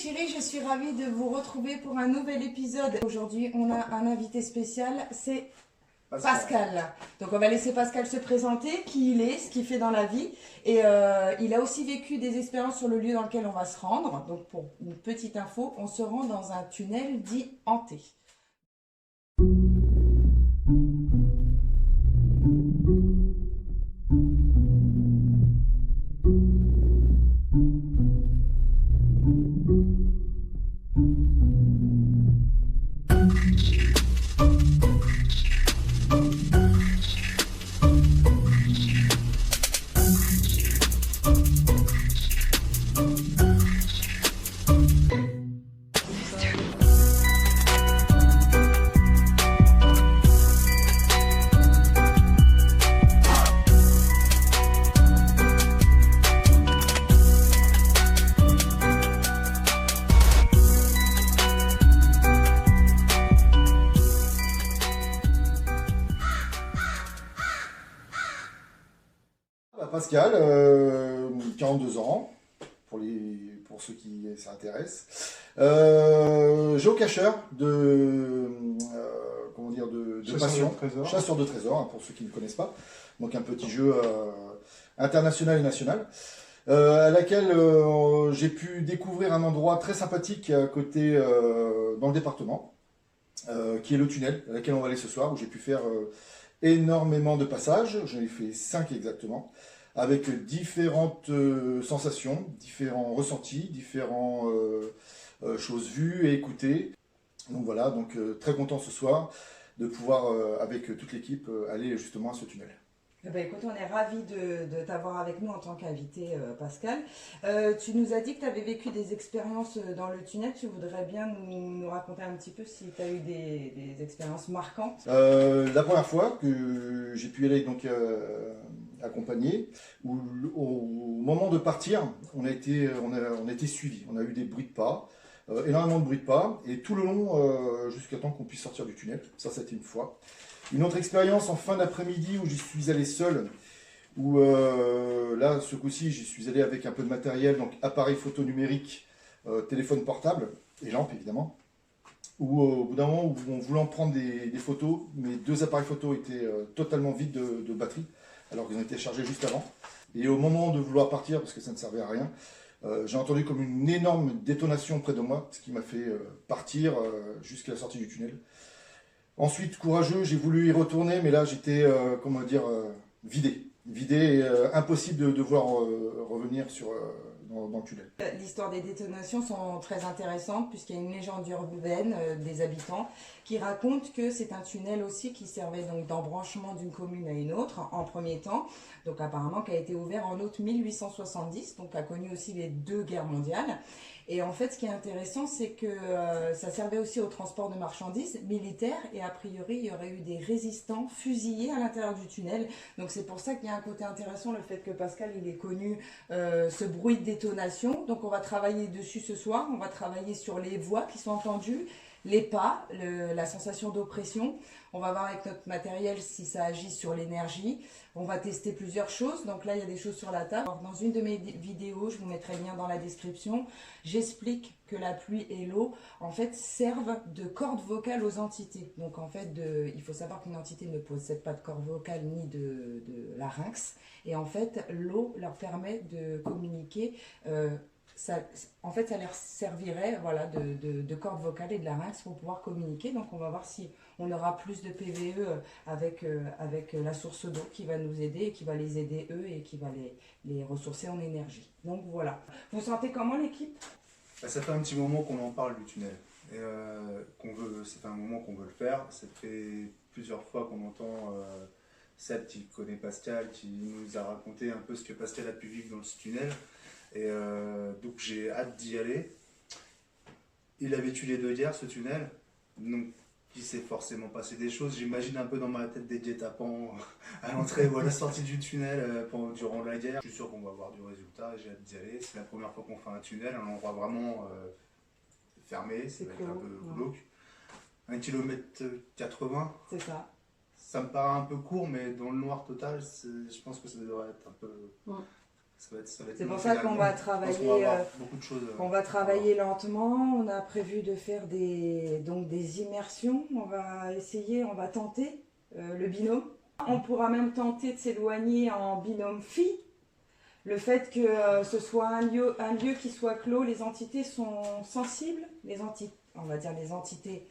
chéris, je suis ravie de vous retrouver pour un nouvel épisode. Aujourd'hui, on a un invité spécial, c'est Pascal. Donc on va laisser Pascal se présenter, qui il est, ce qu'il fait dans la vie. Et il a aussi vécu des expériences sur le lieu dans lequel on va se rendre. Donc pour une petite info, on se rend dans un tunnel dit hanté. Pascal, 42 ans, pour ceux qui s'intéressent. Géocacheur de passion, chasseur de trésors, hein, pour ceux qui ne connaissent pas. Donc un petit jeu international et national, à laquelle j'ai pu découvrir un endroit très sympathique à côté, dans le département, qui est le tunnel, à laquelle on va aller ce soir, où j'ai pu faire énormément de passages. J'en ai fait 5 exactement, avec différentes sensations, différents ressentis, différentes choses vues et écoutées. Donc voilà, très content ce soir de pouvoir, avec toute l'équipe, aller justement à ce tunnel. Eh ben, écoute, on est ravis de t'avoir avec nous en tant qu'invité, Pascal. Tu nous as dit que tu avais vécu des expériences dans le tunnel. Tu voudrais bien nous raconter un petit peu si tu as eu des expériences marquantes? La première fois que j'ai pu y aller accompagné, où au moment de partir, on a été suivis. On a eu des bruits de pas, énormément de bruits de pas, et tout le long, jusqu'à temps qu'on puisse sortir du tunnel. Ça, c'était une fois. Une autre expérience en fin d'après-midi où j'y suis allé seul, où là, ce coup-ci, j'y suis allé avec un peu de matériel, donc appareil photo numérique, téléphone portable, et lampe évidemment, où au bout d'un moment, où on voulait en prendre des photos, mes 2 appareils photo étaient totalement vides de batterie, alors qu'ils ont été chargés juste avant. Et au moment de vouloir partir, parce que ça ne servait à rien, j'ai entendu comme une énorme détonation près de moi, ce qui m'a fait partir jusqu'à la sortie du tunnel. Ensuite, courageux, j'ai voulu y retourner, mais là j'étais, vidé, et impossible de voir revenir dans le tunnel. L'histoire des détonations sont très intéressantes puisqu'il y a une légende urbaine des habitants qui raconte que c'est un tunnel aussi qui servait donc d'embranchement d'une commune à une autre en premier temps, donc apparemment qui a été ouvert en août 1870, donc a connu aussi les 2 guerres mondiales. Et en fait, ce qui est intéressant, c'est que ça servait aussi au transport de marchandises militaires et a priori, il y aurait eu des résistants fusillés à l'intérieur du tunnel. Donc c'est pour ça qu'il y a un côté intéressant, le fait que Pascal, il ait connu ce bruit de détonation. Donc on va travailler dessus ce soir, on va travailler sur les voix qui sont entendues, les pas, la sensation d'oppression. On va voir avec notre matériel si ça agit sur l'énergie. On va tester plusieurs choses. Donc là, il y a des choses sur la table. Alors, dans une de mes vidéos, je vous mettrai le lien dans la description, j'explique que la pluie et l'eau, en fait, servent de corde vocale aux entités. Donc en fait, il faut savoir qu'une entité ne possède pas de corde vocale ni de larynx. Et en fait, l'eau leur permet de communiquer. En fait, ça leur servirait voilà, de corde vocale et de larynx pour pouvoir communiquer. Donc on va voir si on aura plus de PVE avec la source d'eau qui va nous aider et qui va les aider eux et qui va les ressourcer en énergie. Donc voilà. Vous sentez comment l'équipe? Ça fait un petit moment qu'on en parle du tunnel. Et ça fait un moment qu'on veut le faire. Ça fait plusieurs fois qu'on entend Seb qui connaît Pascal, qui nous a raconté un peu ce que Pascal a pu vivre dans ce tunnel. Et donc j'ai hâte d'y aller. Il a vécu les 2 guerres, ce tunnel, donc il s'est forcément passé des choses. J'imagine un peu dans ma tête des guet-apens à l'entrée ou à la sortie du tunnel durant la guerre. Je suis sûr qu'on va avoir du résultat et j'ai hâte d'y aller. C'est la première fois qu'on fait un tunnel, un endroit vraiment fermé, ça va être un peu glauque. 1,80 km. C'est ça. Ça me paraît un peu court, mais dans le noir total, je pense que ça devrait être un peu... Ça va être C'est long pour ça qu'on finalement. va Je pense qu'on va travailler, avoir beaucoup de choses. on va travailler lentement. On a prévu de faire donc des immersions. On va essayer, on va tenter le binôme. On pourra même tenter de s'éloigner en binôme fille. Le fait que ce soit un lieu qui soit clos, les entités sont sensibles. On va dire les entités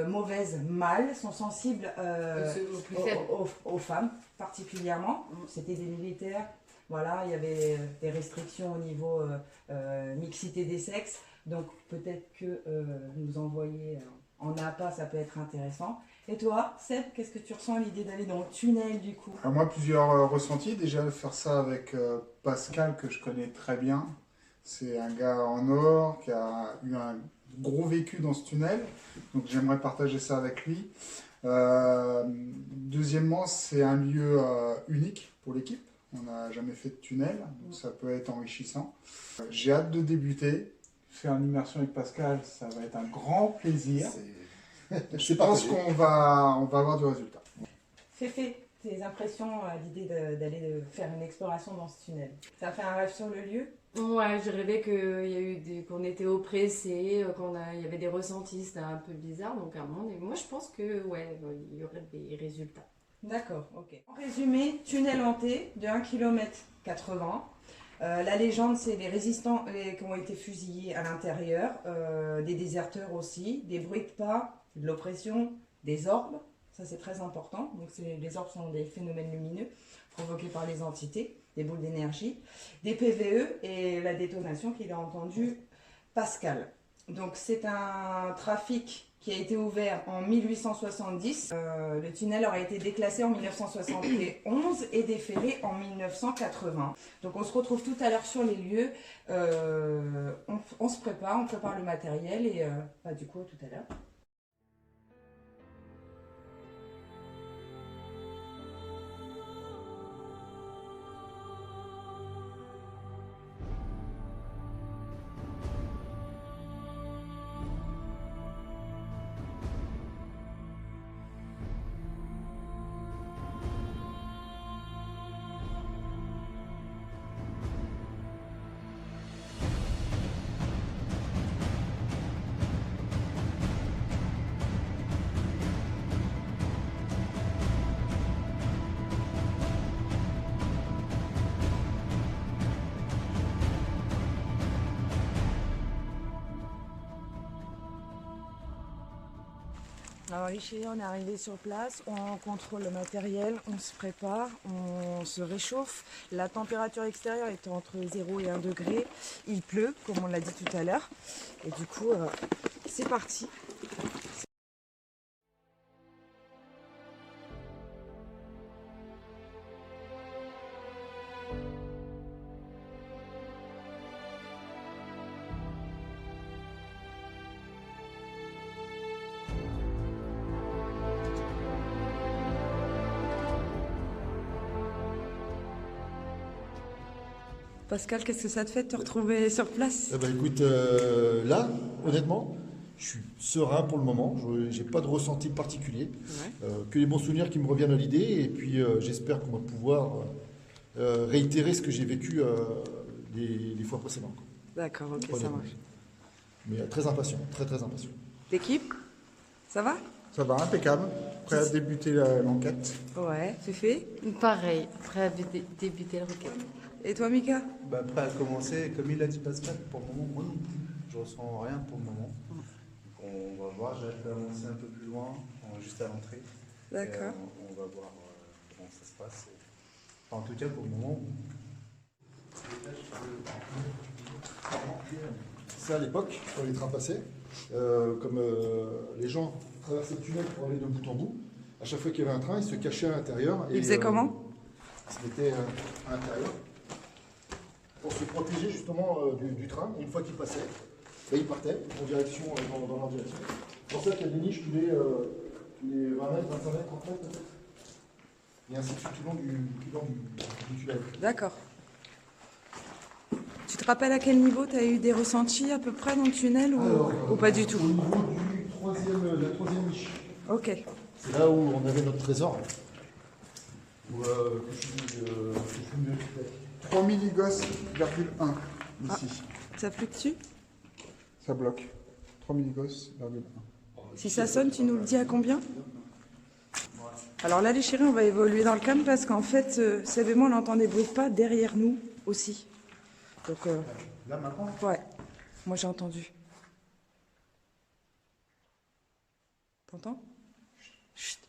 mauvaises, mâles, sont sensibles aux femmes particulièrement. C'était des militaires. Voilà, il y avait des restrictions au niveau mixité des sexes. Donc peut-être que nous envoyer en appât, ça peut être intéressant. Et toi, Seb, qu'est-ce que tu ressens à l'idée d'aller dans le tunnel du coup? Alors moi, plusieurs ressentis. Déjà, faire ça avec Pascal, que je connais très bien. C'est un gars en or qui a eu un gros vécu dans ce tunnel. Donc j'aimerais partager ça avec lui. Deuxièmement, c'est un lieu unique pour l'équipe. On n'a jamais fait de tunnel, donc ça peut être enrichissant. J'ai hâte de débuter. Faire une immersion avec Pascal, ça va être un grand plaisir. Je pense qu'on va avoir du résultat. Féfé, tes impressions à l'idée d'aller faire une exploration dans ce tunnel? Ça a fait un rêve sur le lieu? Ouais, j'ai rêvé qu'on était oppressés, il y avait des ressentis, c'était un peu bizarre, donc à un moment, moi je pense que ouais, il y aurait des résultats. D'accord, ok. En résumé, tunnel hanté de 1,80 km. La légende, c'est les résistants qui ont été fusillés à l'intérieur, des déserteurs aussi, des bruits de pas, de l'oppression, des orbes, ça c'est très important. Donc les orbes sont des phénomènes lumineux provoqués par les entités, des boules d'énergie, des PVE et la détonation qu'il a entendu Pascal. Donc c'est un trafic qui a été ouvert en 1870. Le tunnel aurait été déclassé en 1971 et déferré en 1980. Donc on se retrouve tout à l'heure sur les lieux. On se prépare, on prépare le matériel et du coup tout à l'heure. Alors ici, on est arrivé sur place, on contrôle le matériel, on se prépare, on se réchauffe. La température extérieure est entre 0 et 1 degré. Il pleut, comme on l'a dit tout à l'heure. Et du coup, c'est parti. Pascal, qu'est-ce que ça te fait de te retrouver sur place? Eh ben, écoute, là, honnêtement, je suis serein pour le moment. Je n'ai pas de ressenti particulier. Que les bons souvenirs qui me reviennent à l'idée. Et puis, j'espère qu'on va pouvoir réitérer ce que j'ai vécu les fois précédentes. D'accord, ok, ça Honnêtement. marche. Mais très impatient, très très impatient. L'équipe, ça va? Ça va, impeccable. Prêt à débuter l'enquête. Ouais, c'est fait. Pareil, prêt à débuter le requête. Et toi, Mika? Prêt à commencer, comme il l'a dit Pascal, pour le moment, moi non plus. Je ressens rien pour le moment. Donc, on va voir, j'ai hâte d'avancer un peu plus loin, juste à l'entrée. D'accord. On va voir comment ça se passe. Enfin, en tout cas, pour le moment. Ça, à l'époque, quand les trains passaient, comme les gens traversaient le tunnel pour aller de bout en bout, à chaque fois qu'il y avait un train, ils se cachaient à l'intérieur. Ils faisaient comment? Ils se mettaient à l'intérieur pour se protéger justement du train. Et une fois qu'ils passaient, ils partaient en direction, dans leur direction. C'est pour ça qu'il y a des niches tous les 20 mètres, 25 mètres, 30 mètres peut-être. Et ainsi de suite tout le long du tunnel. D'accord. Tu te rappelles à quel niveau tu as eu des ressentis à peu près dans le tunnel ou pas du tout? Au niveau de la troisième niche. Ok. C'est là où on avait notre trésor. Que je suis mieux. 3 milligauss,1 ici. Ça fluctue? Ça bloque. 3 milligauss,1. Si ça sonne, tu nous le dis à combien? Alors là, les chéris, on va évoluer dans le calme parce qu'en fait, Seb et moi, on entend des bruits de pas derrière nous aussi. Donc, Là maintenant? ouais, moi j'ai entendu. T'entends? Chut.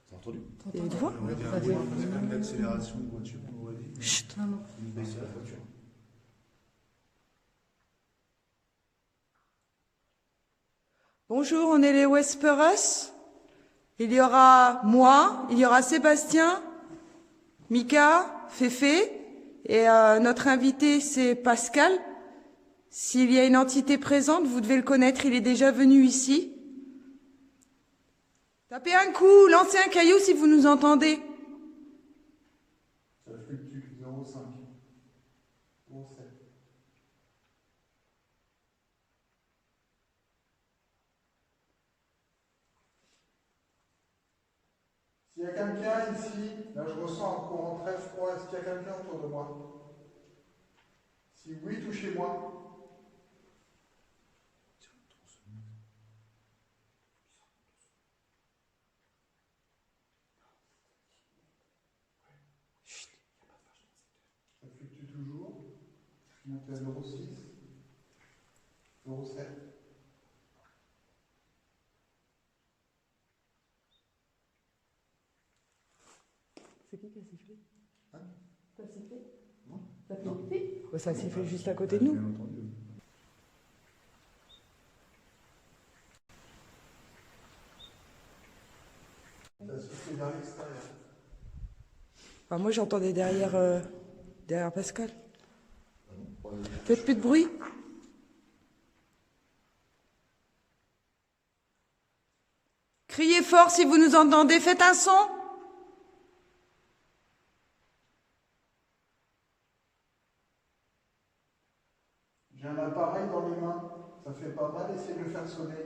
T'as entendu? Il y a une voix? On va dire oui, parce que même l'accélération de voiture, on aurait dit. Chut. Une baisse de la voiture. Bonjour, on est les Whisperers. Il y aura moi, il y aura Sébastien, Mika, Féfé, et notre invité c'est Pascal. S'il y a une entité présente, vous devez le connaître, il est déjà venu ici. Tapez un coup, lancez un caillou si vous nous entendez. Ça fluctue 0,5. 0,7. S'il y a quelqu'un ici, là je ressens un courant très froid, est-ce qu'il y a quelqu'un autour de moi? Si oui, touchez-moi. Ça fluctue toujours. Monte à 0,6, 0,7. C'est qui a sifflé? Hein? T'as sifflé? Non. Ça fait Non. pipi? Ça a sifflé juste à côté de nous. Bien entendu. Ça souffle vers l'extérieur. Enfin, moi j'entendais derrière Pascal. Ah non, pas- Faites plus de bruit. Criez fort si vous nous entendez, faites un son. J'ai un appareil dans les mains, ça fait pas mal, essayez de le faire sonner.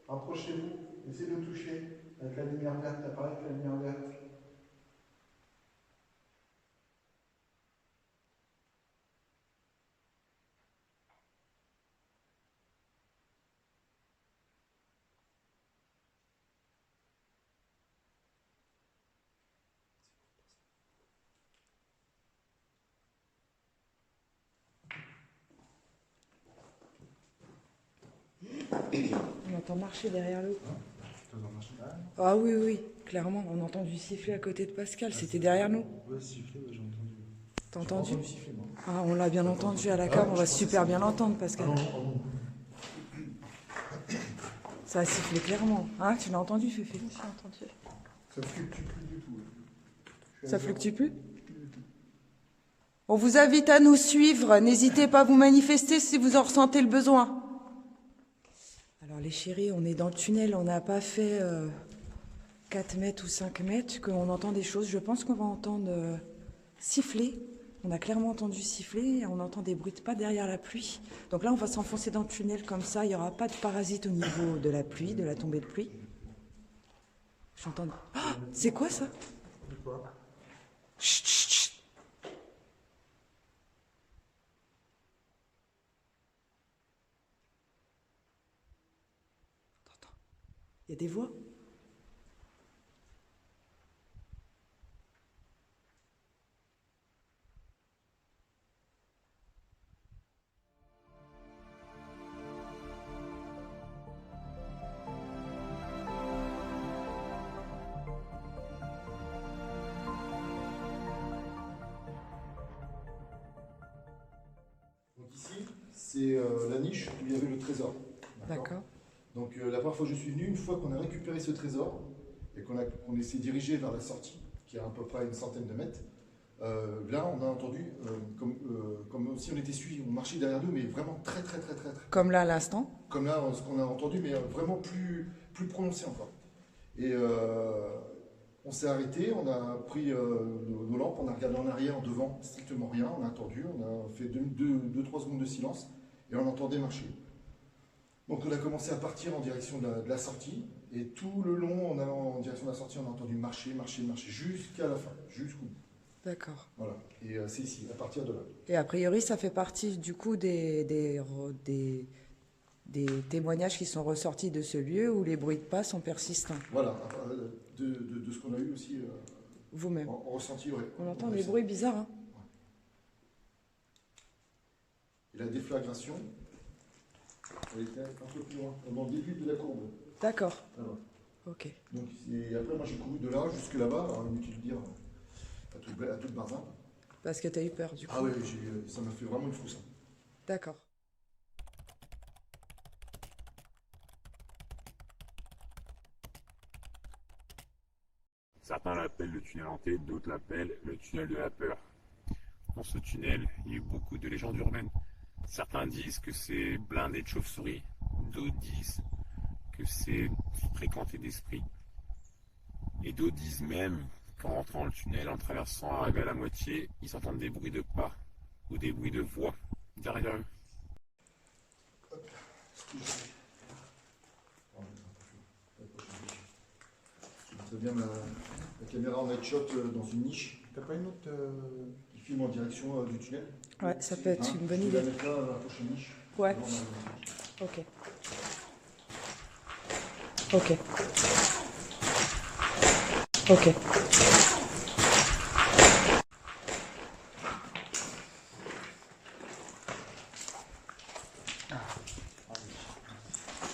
Rapprochez-vous, essayez de le toucher avec la lumière verte, l'appareil avec la lumière verte. On entend marcher derrière nous. T'entends marcher? Ah oui, oui, clairement, on entend du sifflet à côté de Pascal, c'était derrière nous. Ouais, siffler, ouais, j'ai entendu. T'as entendu? J'ai siffler, moi. Ah, on l'a bien entendu à la cave, on va super bien l'entendre, Ah Pascal. non, non, Ça a sifflé clairement. Hein, tu l'as entendu, Féfé? J'ai entendu. Ça fluctue plus du tout. Je suis à Ça zéro. fluctue plus? On vous invite à nous suivre. N'hésitez pas à vous manifester si vous en ressentez le besoin. Alors les chéris, on est dans le tunnel. On n'a pas fait 4 mètres ou 5 mètres qu'on entend des choses. Je pense qu'on va entendre siffler. On a clairement entendu siffler. On entend des bruits de pas derrière la pluie. Donc là, on va s'enfoncer dans le tunnel comme ça. Il n'y aura pas de parasites au niveau de la pluie, de la tombée de pluie. J'entends... Ah, c'est quoi ça? Quoi? Chut, chut, chut. T'entends? Il y a des voix? Donc ici, c'est la niche où il y avait le trésor. D'accord. Donc la première fois que je suis venu, une fois qu'on a récupéré ce trésor et qu'on s'est dirigé vers la sortie, qui est à peu près à une centaine de mètres, Là, on a entendu comme si on était suivi. On marchait derrière nous, mais vraiment très, très, très, très, très. Comme là à l'instant. Comme là, ce qu'on a entendu, mais vraiment plus prononcé encore. Et on s'est arrêté, on a pris nos lampes, on a regardé en arrière, devant, strictement rien. On a attendu, on a fait 2-3 secondes de silence et on entendait marcher. Donc on a commencé à partir en direction de la sortie. Et tout le long, en direction de la sortie, on a entendu marcher, jusqu'à la fin, jusqu'au bout. D'accord. Voilà. Et c'est ici, à partir de là. Et a priori, ça fait partie du coup des témoignages qui sont ressortis de ce lieu où les bruits de pas sont persistants. Voilà, de ce qu'on a eu aussi Vous-même. en ressenti. Ouais. On entend des bruits bizarres. Hein. Et la déflagration, elle était un peu plus loin, dans le début de la courbe. D'accord. Alors. Ok. Donc, et après, moi j'ai couru de là jusque là-bas, alors inutile de dire à toute barzin. Parce que tu as eu peur du coup. Ah ouais, ça m'a fait vraiment une frousse. D'accord. Certains l'appellent le tunnel hanté, d'autres l'appellent le tunnel de la peur. Dans ce tunnel, il y a eu beaucoup de légendes urbaines. Certains disent que c'est blindé de chauves-souris, d'autres disent que c'est fréquenté d'esprits. Et d'autres disent même qu'en rentrant dans le tunnel, en traversant, arrivé à la moitié, ils entendent des bruits de pas ou des bruits de voix derrière eux. Très bien la caméra en headshot dans une niche. T'as pas une autre Qui filme en direction du tunnel. Ouais, ça peut être une bonne Je vais idée. la mettre là dans la prochaine niche. Ouais. Ok. Ok. Ok.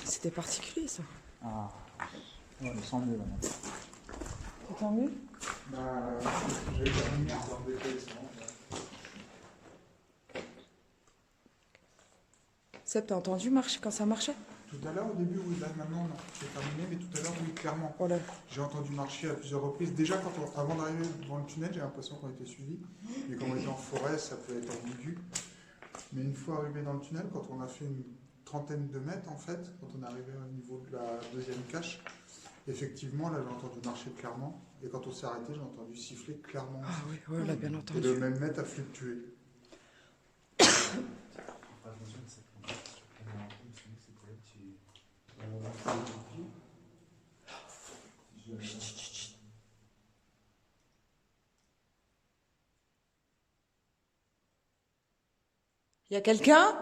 C'était particulier ça. Ah, ouais, il sent mieux là. Tu sens mieux? Bah, j'ai eu la lumière dans le détail, c'est bon. Seb, t'as entendu marcher quand ça marchait? Tout à l'heure, au début, oui, là maintenant, non, c'est terminé, mais tout à l'heure, oui, clairement. Voilà. J'ai entendu marcher à plusieurs reprises. Déjà, avant d'arriver devant le tunnel, j'ai l'impression qu'on était suivi. Mais quand on était en forêt, ça peut être ambigu. Mais une fois arrivé dans le tunnel, quand on a fait une trentaine de mètres, en fait, quand on est arrivé au niveau de la deuxième cache, effectivement, là, j'ai entendu marcher clairement. Et quand on s'est arrêté, j'ai entendu siffler clairement. Ah oui, ouais, on l'a bien Et entendu. le même mètre a fluctué. Y a quelqu'un?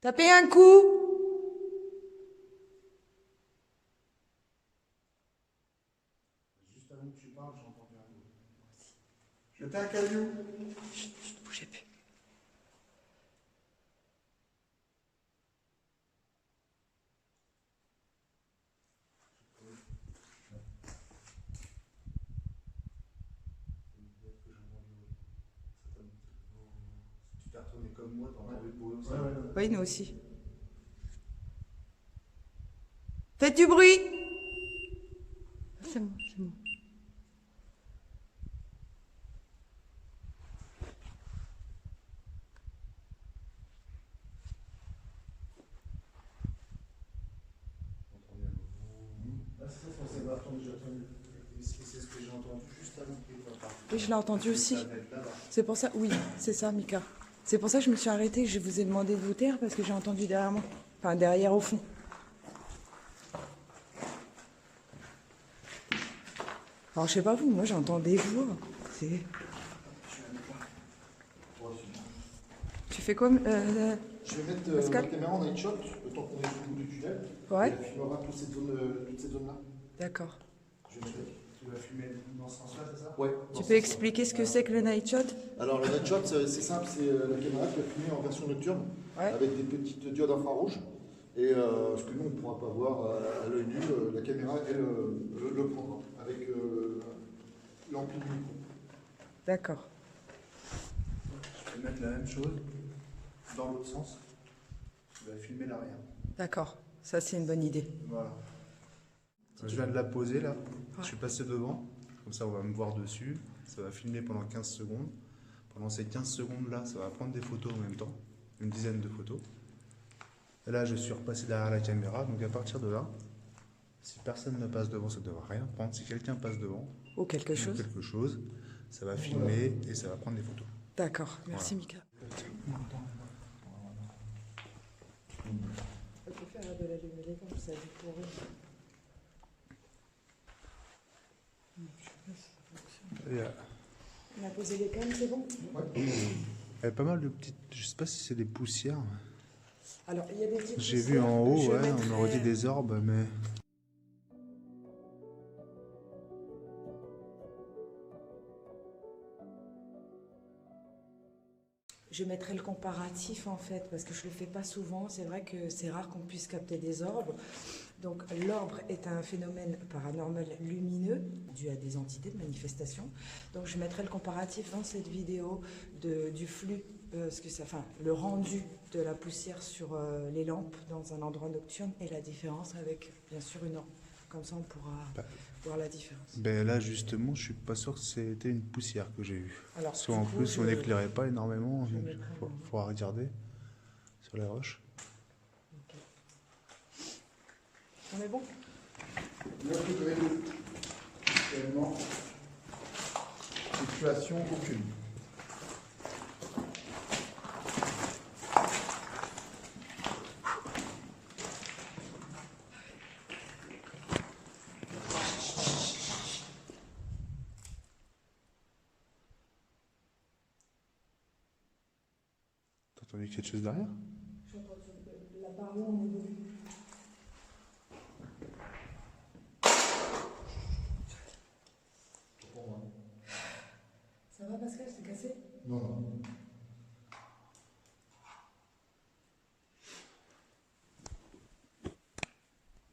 Tapez un coup. Juste avant que tu parles, j'ai entendu un bruit. Jetez un caillou. Chut, chut, bougez plus. Tu t'es retourné comme moi, t'as entendu le bruit aussi. Oui, nous aussi. Faites du bruit. C'est bon, c'est bon. C'est ce que j'ai entendu juste avant que tu parles. Oui, je l'ai entendu aussi. C'est pour ça, oui, c'est ça, Mika. C'est pour ça que je me suis arrêtée. Je vous ai demandé de vous taire parce que j'ai entendu derrière moi. Enfin, derrière au fond. Alors, je sais pas vous, moi j'entends des voix. C'est... Tu fais quoi Je vais mettre Pascal la caméra en night shot, le temps qu'on est au bout du tunnel. Ouais. Et elle filmera toute cette zone-là. D'accord. Je vais mettre. Tu vas fumer dans ce sens-là, c'est ça? Ouais. Tu peux expliquer ce que c'est que le night shot? Alors le night shot, c'est simple, c'est la caméra qui va filmer en version nocturne, Ouais. avec des petites diodes infrarouges. Et ce que nous, on ne pourra pas voir à l'œil nu, la caméra, elle, le prendra, avec l'ampli du micro. D'accord. Je vais mettre la même chose. dans l'autre sens. Tu vas filmer l'arrière. D'accord, ça c'est une bonne idée. Voilà. Je viens de la poser là. Je suis passé devant. Comme ça, on va me voir dessus. Ça va filmer pendant 15 secondes. Pendant ces 15 secondes là, ça va prendre des photos en même temps. Une dizaine de photos. Et là, je suis repassé derrière la caméra. Donc à partir de là, si personne ne passe devant, ça ne devra rien prendre. Si quelqu'un passe devant, Ou quelque chose. ça va filmer et ça va prendre des photos. D'accord, merci Voilà. Mika. On peut faire de la lumière comme ça, On a posé les cannes, c'est bon? Il y a pas mal de petites. Je sais pas si c'est des poussières. Alors, il y a des petites J'ai vu poussières. en haut, Je ouais, mettrai- on aurait dit des orbes, mais. Je mettrai le comparatif en fait, parce que je ne le fais pas souvent. C'est vrai que c'est rare qu'on puisse capter des orbes. Donc l'orbe est un phénomène paranormal lumineux dû à des entités de manifestation. Donc je mettrai le comparatif dans cette vidéo du flux, le rendu de la poussière sur les lampes dans un endroit nocturne et la différence avec bien sûr une orbe. Comme ça on pourra voir la différence. Ben là, justement, je suis pas sûr que c'était une poussière que j'ai eue. Alors, Soit du en coup, plus, on n'éclairait pas énormément, je donc mettrai il faudra regarder sur les roches. Ok. On est bon? 9 degrés d'eau. Actuellement, fluctuation aucune. T'as entendu quelque chose derrière? J'ai entendu la parole en évolue. Ça va Pascal, c'est cassé? Non, non.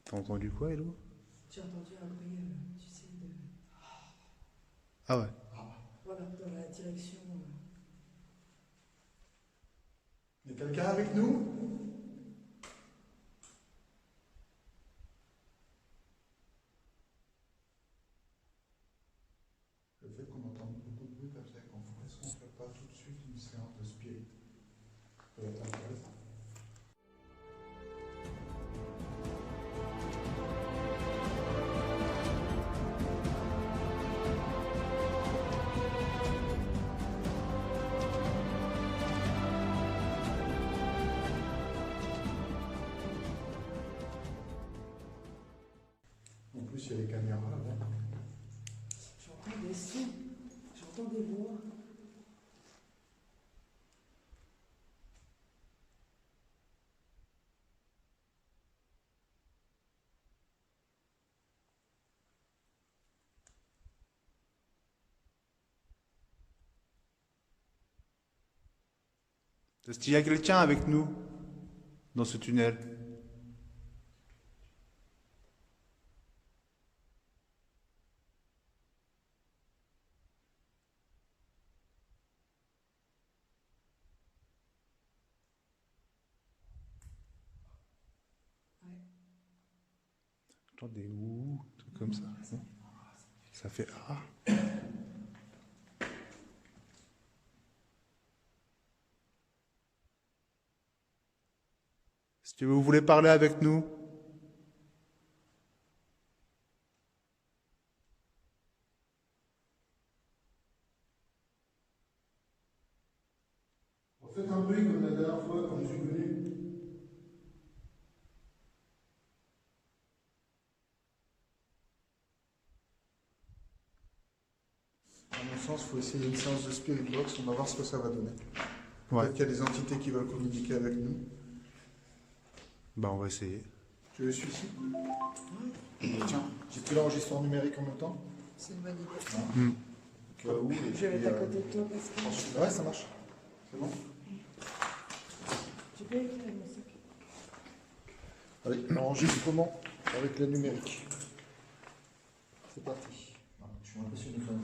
T'as entendu quoi, Hello? J'ai entendu un bruit, tu sais, Ah ouais. voilà, dans la direction. Il y a quelqu'un avec nous? Le fait qu'on entende beaucoup de bruit comme ça qu'en forêt, on ne fait pas tout de suite une séance de spirit. Ça peut être intéressant. En plus, il y a les caméras là. J'entends des sons, j'entends des voix. Est-ce qu'il y a quelqu'un avec nous dans ce tunnel? J'entends des ouh, trucs comme ça. Non? Ça fait ah. Est-ce que vous voulez parler avec nous? Faites un bruit comme la dernière fois quand je suis venu. À mon sens, il faut essayer une séance de spirit box, on va voir ce que ça va donner. Ouais. Peut-être qu'il y a des entités qui veulent communiquer avec nous. Bah on va essayer. Tu veux celui-ci? Tiens, j'ai pris l'enregistreur numérique en même temps. C'est une bonne idée. Hmm. Au cas où, et Je vais puis, être à côté de toi Pascal. ensuite- Ouais, ça marche. C'est bon. Tu peux écrire mon sac. Allez, enregistrement avec la numérique. C'est parti. Ah, je suis impressionné quand même.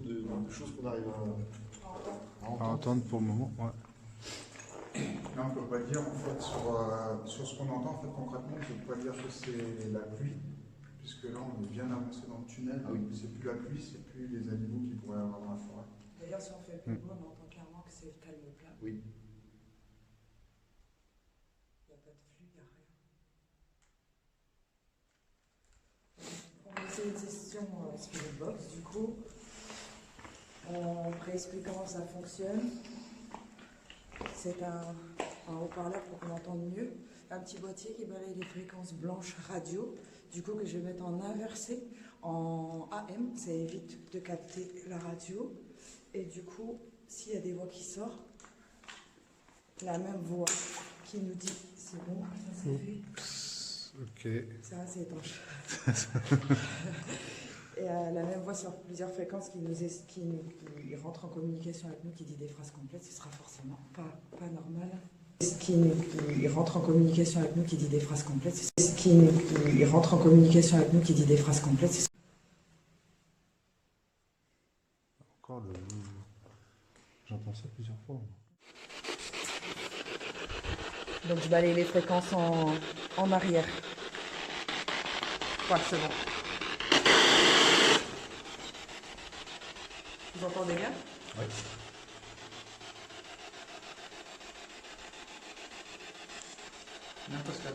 Le nombre de choses qu'on arrive à À entendre pour le moment, ouais. Là, on ne peut pas dire, en fait, sur ce qu'on entend, en fait, concrètement, on ne peut pas dire que c'est la pluie, puisque là, on est bien avancé dans le tunnel. Oui. C'est plus la pluie, c'est plus les animaux qui pourraient avoir dans la forêt. D'ailleurs, si on fait plus beau, on entend clairement que c'est le calme plat. Oui. Il n'y a pas de flux, il n'y a rien. On essaie une session Spirit Box, du coup. On réexplique comment ça fonctionne. C'est un haut-parleur pour qu'on entende mieux. Un petit boîtier qui balaye les fréquences blanches radio, du coup que je vais mettre en inversé, en AM, ça évite de capter la radio. Et du coup, s'il y a des voix qui sortent, la même voix qui nous dit c'est bon, ça c'est fait. Ok. Ça c'est étanche. Et la même voix sur plusieurs fréquences qui rentre en communication avec nous, qui dit des phrases complètes, ce sera forcément pas normal. Qui rentre en communication avec nous, qui dit des phrases complètes, qui rentre en communication avec nous, qui dit des phrases complètes. Encore le... J'entends ça plusieurs fois. Donc je balaye les fréquences en arrière. Ouais, c'est bon. Vous entendez bien? Oui. Bien, Pascal.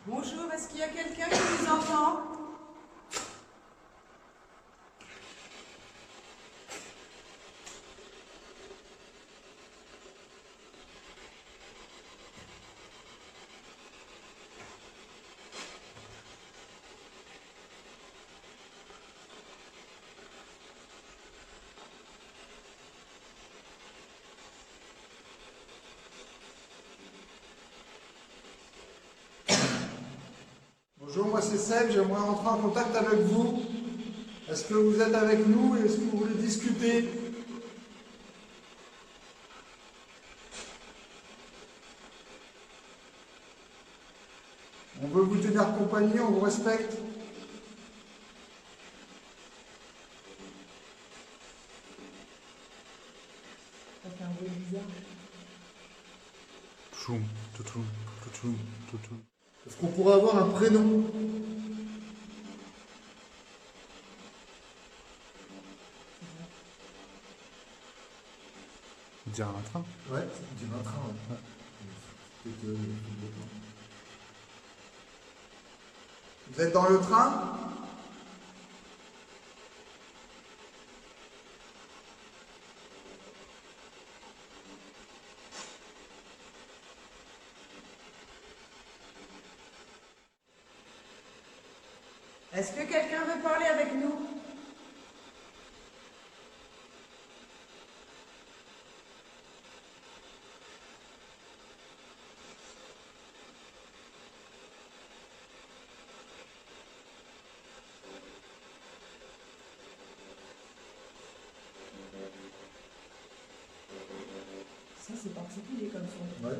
Bonjour, est-ce qu'il y a quelqu'un qui nous entend? Bonjour, moi c'est Seb, j'aimerais rentrer en contact avec vous. Est-ce que vous êtes avec nous et est-ce que vous voulez discuter? On veut vous tenir compagnie, on vous respecte. Ça fait un bruit bizarre. Tchoum, tchoum, tchoum, tchoum. Est-ce qu'on pourrait avoir un prénom? Dire un train. Ouais, c'est un train. Ouais. Peut-être, Vous êtes dans le train? Est-ce que quelqu'un veut parler avec nous? Ça, c'est particulier comme son. Ouais.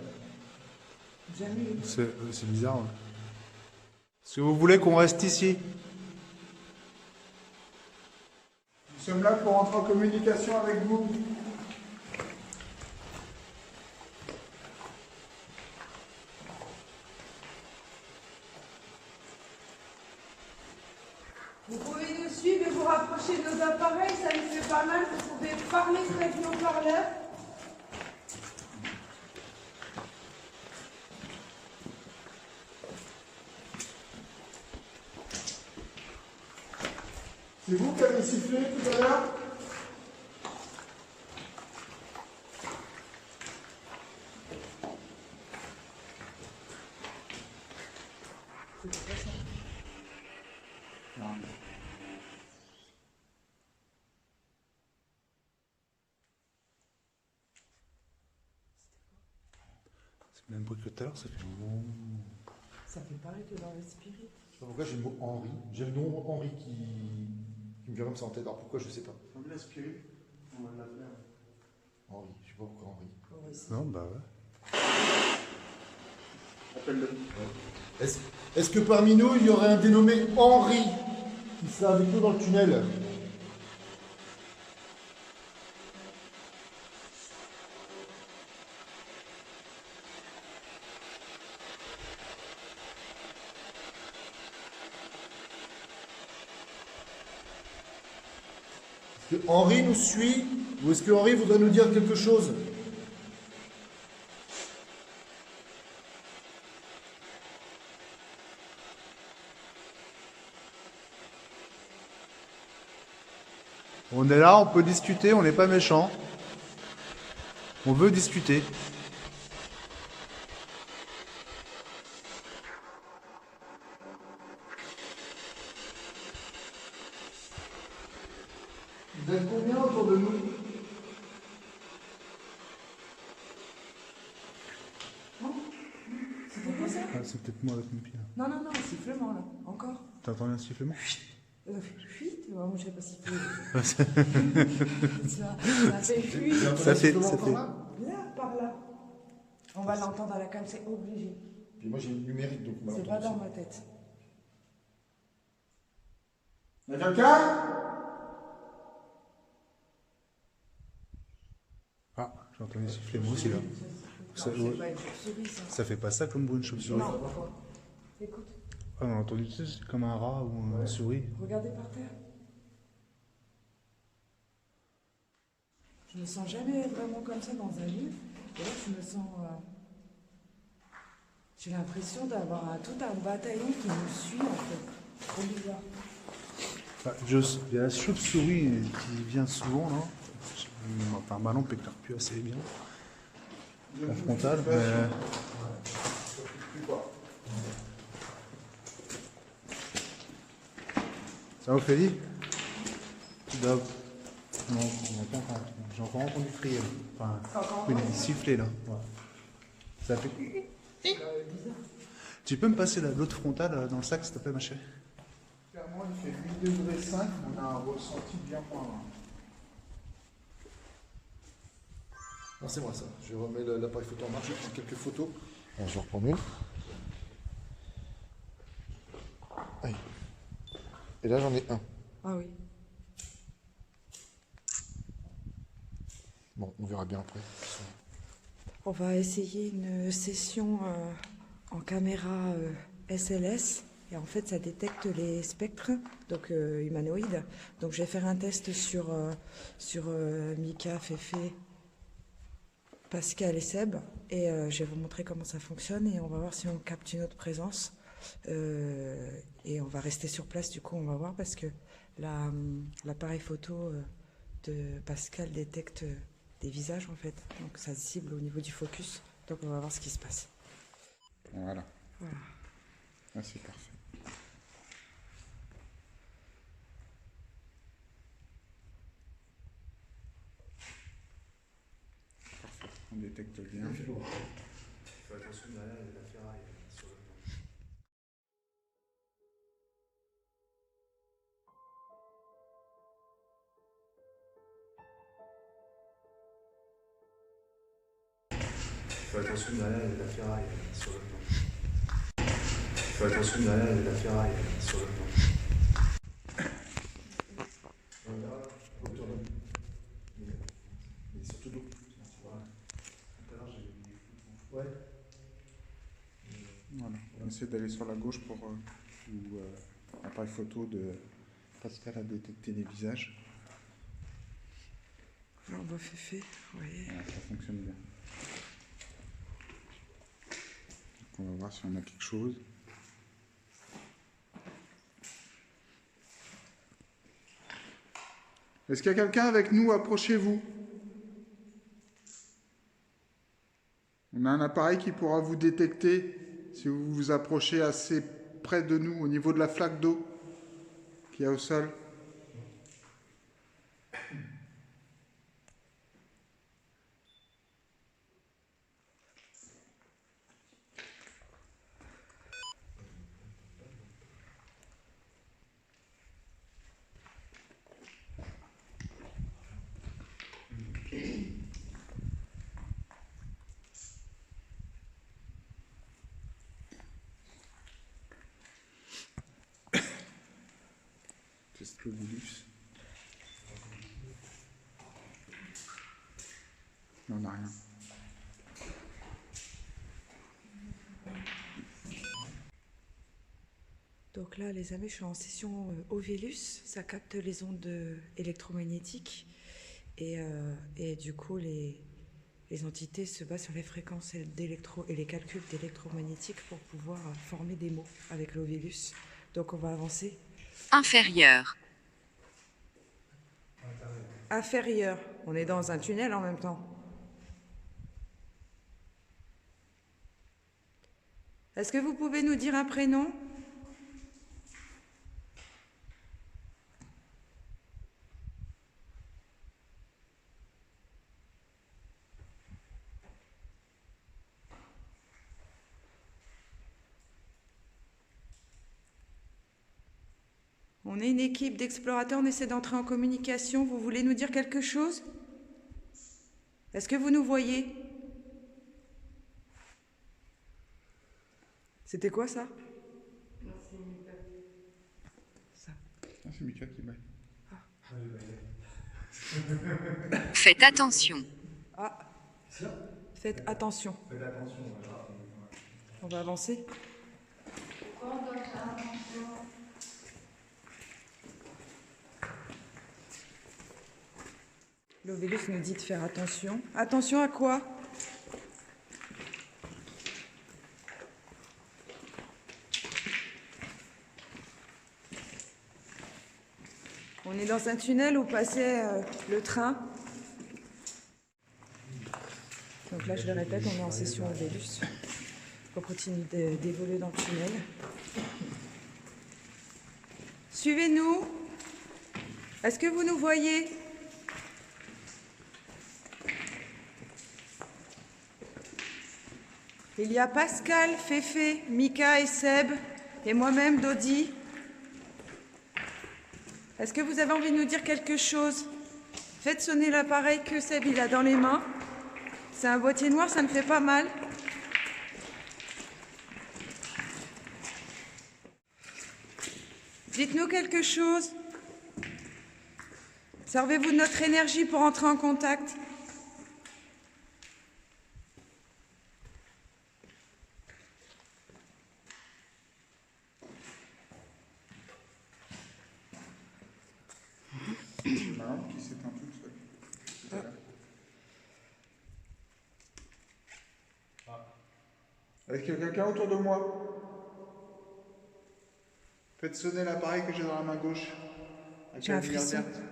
Jamais eu. C'est bizarre. Ouais. Est-ce que vous voulez qu'on reste ici? Nous sommes là pour entrer en communication avec vous. Vous pouvez nous suivre et vous rapprocher de nos appareils, ça nous fait pas mal. Vous pouvez parler près de nos parleurs. C'est vous qui avez sifflé tout à l'heure? C'est le même bruit que tout à l'heure, ça fait un moment. Ça fait pareil que dans le spirit. Je sais pas pourquoi j'ai le mot Henri. J'ai le nom Henri qui me vient comme ça en tête. Alors pourquoi, je sais pas. On veut la spirit? On va la faire. Henri, je sais pas pourquoi Henri. Non, bah ouais. Appelle-le. Est-ce que parmi nous, il y aurait un dénommé Henri qui sera avec nous dans le tunnel. Est-ce que Henri nous suit ou est-ce que Henri voudrait nous dire quelque chose? On est là, on peut discuter, on n'est pas méchant. On veut discuter. Vous êtes combien autour de nous? C'était quoi ça? Ah, c'est peut-être moi avec mon pied. Non, non, non, sifflement là, encore. T'as entendu un sifflement? Fuite? Moi, je sais pas siffler. Ça fait fuite. Ça fait. Là, par là. On va l'entendre à la canne, c'est obligé. Puis moi j'ai une numérique donc on va C'est pas l'entendre dans aussi. ma tête. Y'a quelqu'un? Ah, j'ai entendu siffler moi aussi là. Ça, C'est ouais. pas une chauve-souris, ça. Ça fait pas ça comme pour une chauve-souris. Non, pourquoi? Écoute, Ah, on a entendu, tu sais, c'est comme un rat ou une souris. regardez par terre. Je me sens jamais vraiment comme ça dans un livre. Et là, je me sens. J'ai l'impression d'avoir tout un bataillon qui me suit en fait. Trop bizarre. Il y a la chauve-souris qui vient souvent là. Enfin, ma lampe éclaire plus assez bien. La frontale, mais. Ça va, Ophélie? Tu dois. Non, on n'a pas encore entendu. J'ai encore entendu crier là. Enfin, oui, siffler là. Ouais. Ça fait. Tu peux me passer l'autre frontale dans le sac, s'il te plaît, ma chérie? Clairement, il fait 8 degrés 5, on a un ressenti bien moins. Non, c'est moi ça. Je remets l'appareil photo en marche, je prends quelques photos. Alors, je vais reprendre une. Aïe. Et là j'en ai un. Ah oui. Bon, on verra bien après. On va essayer une session en caméra SLS. Et en fait, ça détecte les spectres, donc humanoïdes. Donc, je vais faire un test sur Mika, Féfé, Pascal et Seb. Et je vais vous montrer comment ça fonctionne. Et on va voir si on capte une autre présence. Et on va rester sur place, du coup, on va voir. Parce que l'appareil photo de Pascal détecte des visages, en fait. Donc, ça cible au niveau du focus. Donc, on va voir ce qui se passe. Voilà. Voilà. Ah, c'est parfait. Parfait. On détecte bien. Fais attention derrière, il y a la ferraille sur le plan. Fais attention derrière, il y a la ferraille sur le plan. Fais attention derrière, il y a la ferraille sur le plan. Mais surtout d'eau. Ouais. Voilà. On essaie d'aller sur la gauche pour où l'appareil photo de Pascal a détecté les visages. Là, on voit Féfé, vous voyez. Voilà, ça fonctionne bien. Donc on va voir si on a quelque chose. Est-ce qu'il y a quelqu'un avec nous? Approchez-vous. On a un appareil qui pourra vous détecter si vous vous approchez assez près de nous au niveau de la flaque d'eau qu'il y a au sol. teste l'Ovilus. On n'a rien. Donc là, les amis, je suis en session Ovilus. Ça capte les ondes électromagnétiques. Et du coup, les entités se basent sur les fréquences d'électro et les calculs d'électromagnétique pour pouvoir former des mots avec l'Ovilus. Donc on va avancer. Inférieur. Inférieur. On est dans un tunnel en même temps. Est-ce que vous pouvez nous dire un prénom ? On est une équipe d'explorateurs, on essaie d'entrer en communication. Vous voulez nous dire quelque chose? Est-ce que vous nous voyez? C'était quoi ça? Ça. Ah, c'est Mika qui baille. Faites attention. Ah, faites attention. Faites attention. On va avancer. L'Ovilus nous dit de faire attention. Attention à quoi? On est dans un tunnel où passait le train. Donc là, je le répète, on est en session Ovilus. On continue d'évoluer dans le tunnel. Suivez-nous. Est-ce que vous nous voyez? Il y a Pascal, Féfé, Mika et Seb, et moi-même, Dodi. Est-ce que vous avez envie de nous dire quelque chose? Faites sonner l'appareil que Seb il a dans les mains. C'est un boîtier noir, ça ne fait pas mal. Dites-nous quelque chose. Servez-vous de notre énergie pour entrer en contact. C'est ma lampe qui s'éteint toute seule. Tout à l'heure. Est-ce qu'il y a quelqu'un autour de moi? Faites sonner l'appareil que j'ai dans la main gauche. Avec J'ai la un lumière frisson. verte.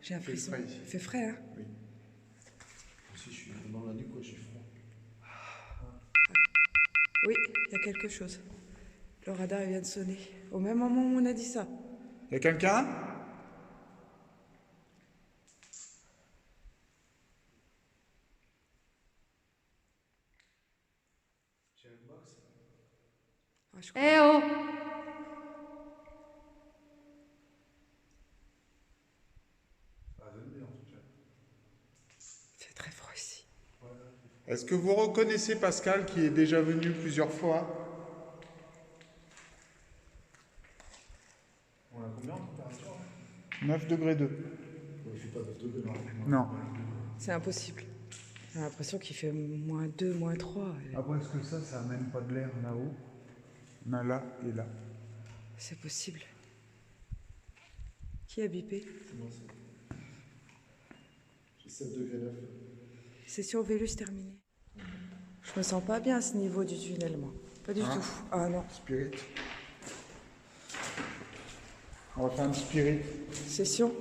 J'ai un Il fait frisson. frais ici. Il fait frais, hein? Oui. Si je suis dans la nuque, quoi, je suis froid. Oui, il y a quelque chose. Le radar il vient de sonner. Au même moment où on a dit ça. Il y a quelqu'un? Ah, je crois. Eh oh! Il fait très froid ici. Est-ce que vous reconnaissez Pascal qui est déjà venu plusieurs fois? On a combien en température? 9 degrés 2. Il fait pas 9 degrés. Non. C'est impossible. J'ai l'impression qu'il fait -2, -3. Après, est-ce que ça amène pas de l'air là-haut? On a là et là. C'est possible. Qui a bipé? C'est moi, ça. J'ai 7 degrés 9. Session Vélus terminée. Je me sens pas bien à ce niveau du tunnel, moi. Pas du tout. Ah non. Spirit. On va faire une spirit. Session.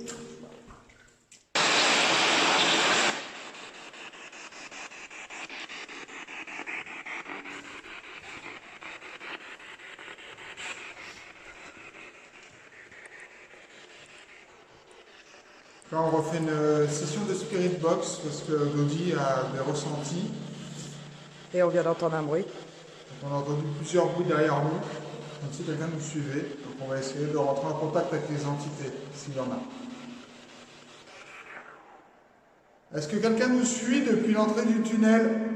Là, on refait une session de spirit box parce que Dodi a des ressentis. Et on vient d'entendre un bruit. On a entendu plusieurs bruits derrière nous, comme si quelqu'un nous suivait. Donc on va essayer de rentrer en contact avec les entités, s'il y en a. Est-ce que quelqu'un nous suit depuis l'entrée du tunnel?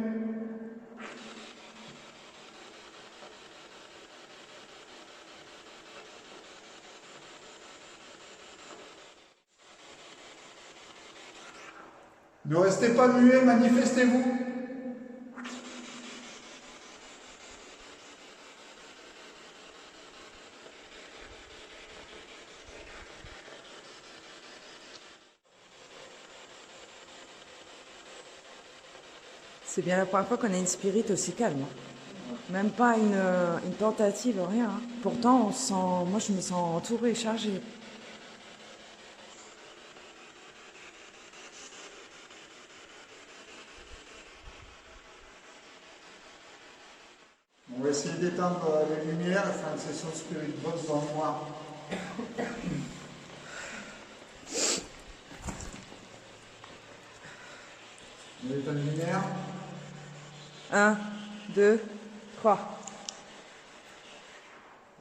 Ne restez pas muets, manifestez-vous. C'est bien la première fois qu'on a une spirit aussi calme. Même pas une tentative, rien. Hein. Pourtant, moi je me sens entourée, chargée. On va essayer d'éteindre les lumières et faire une session Spirit Box dans le noir. On éteint les lumières. 1, 2, 3.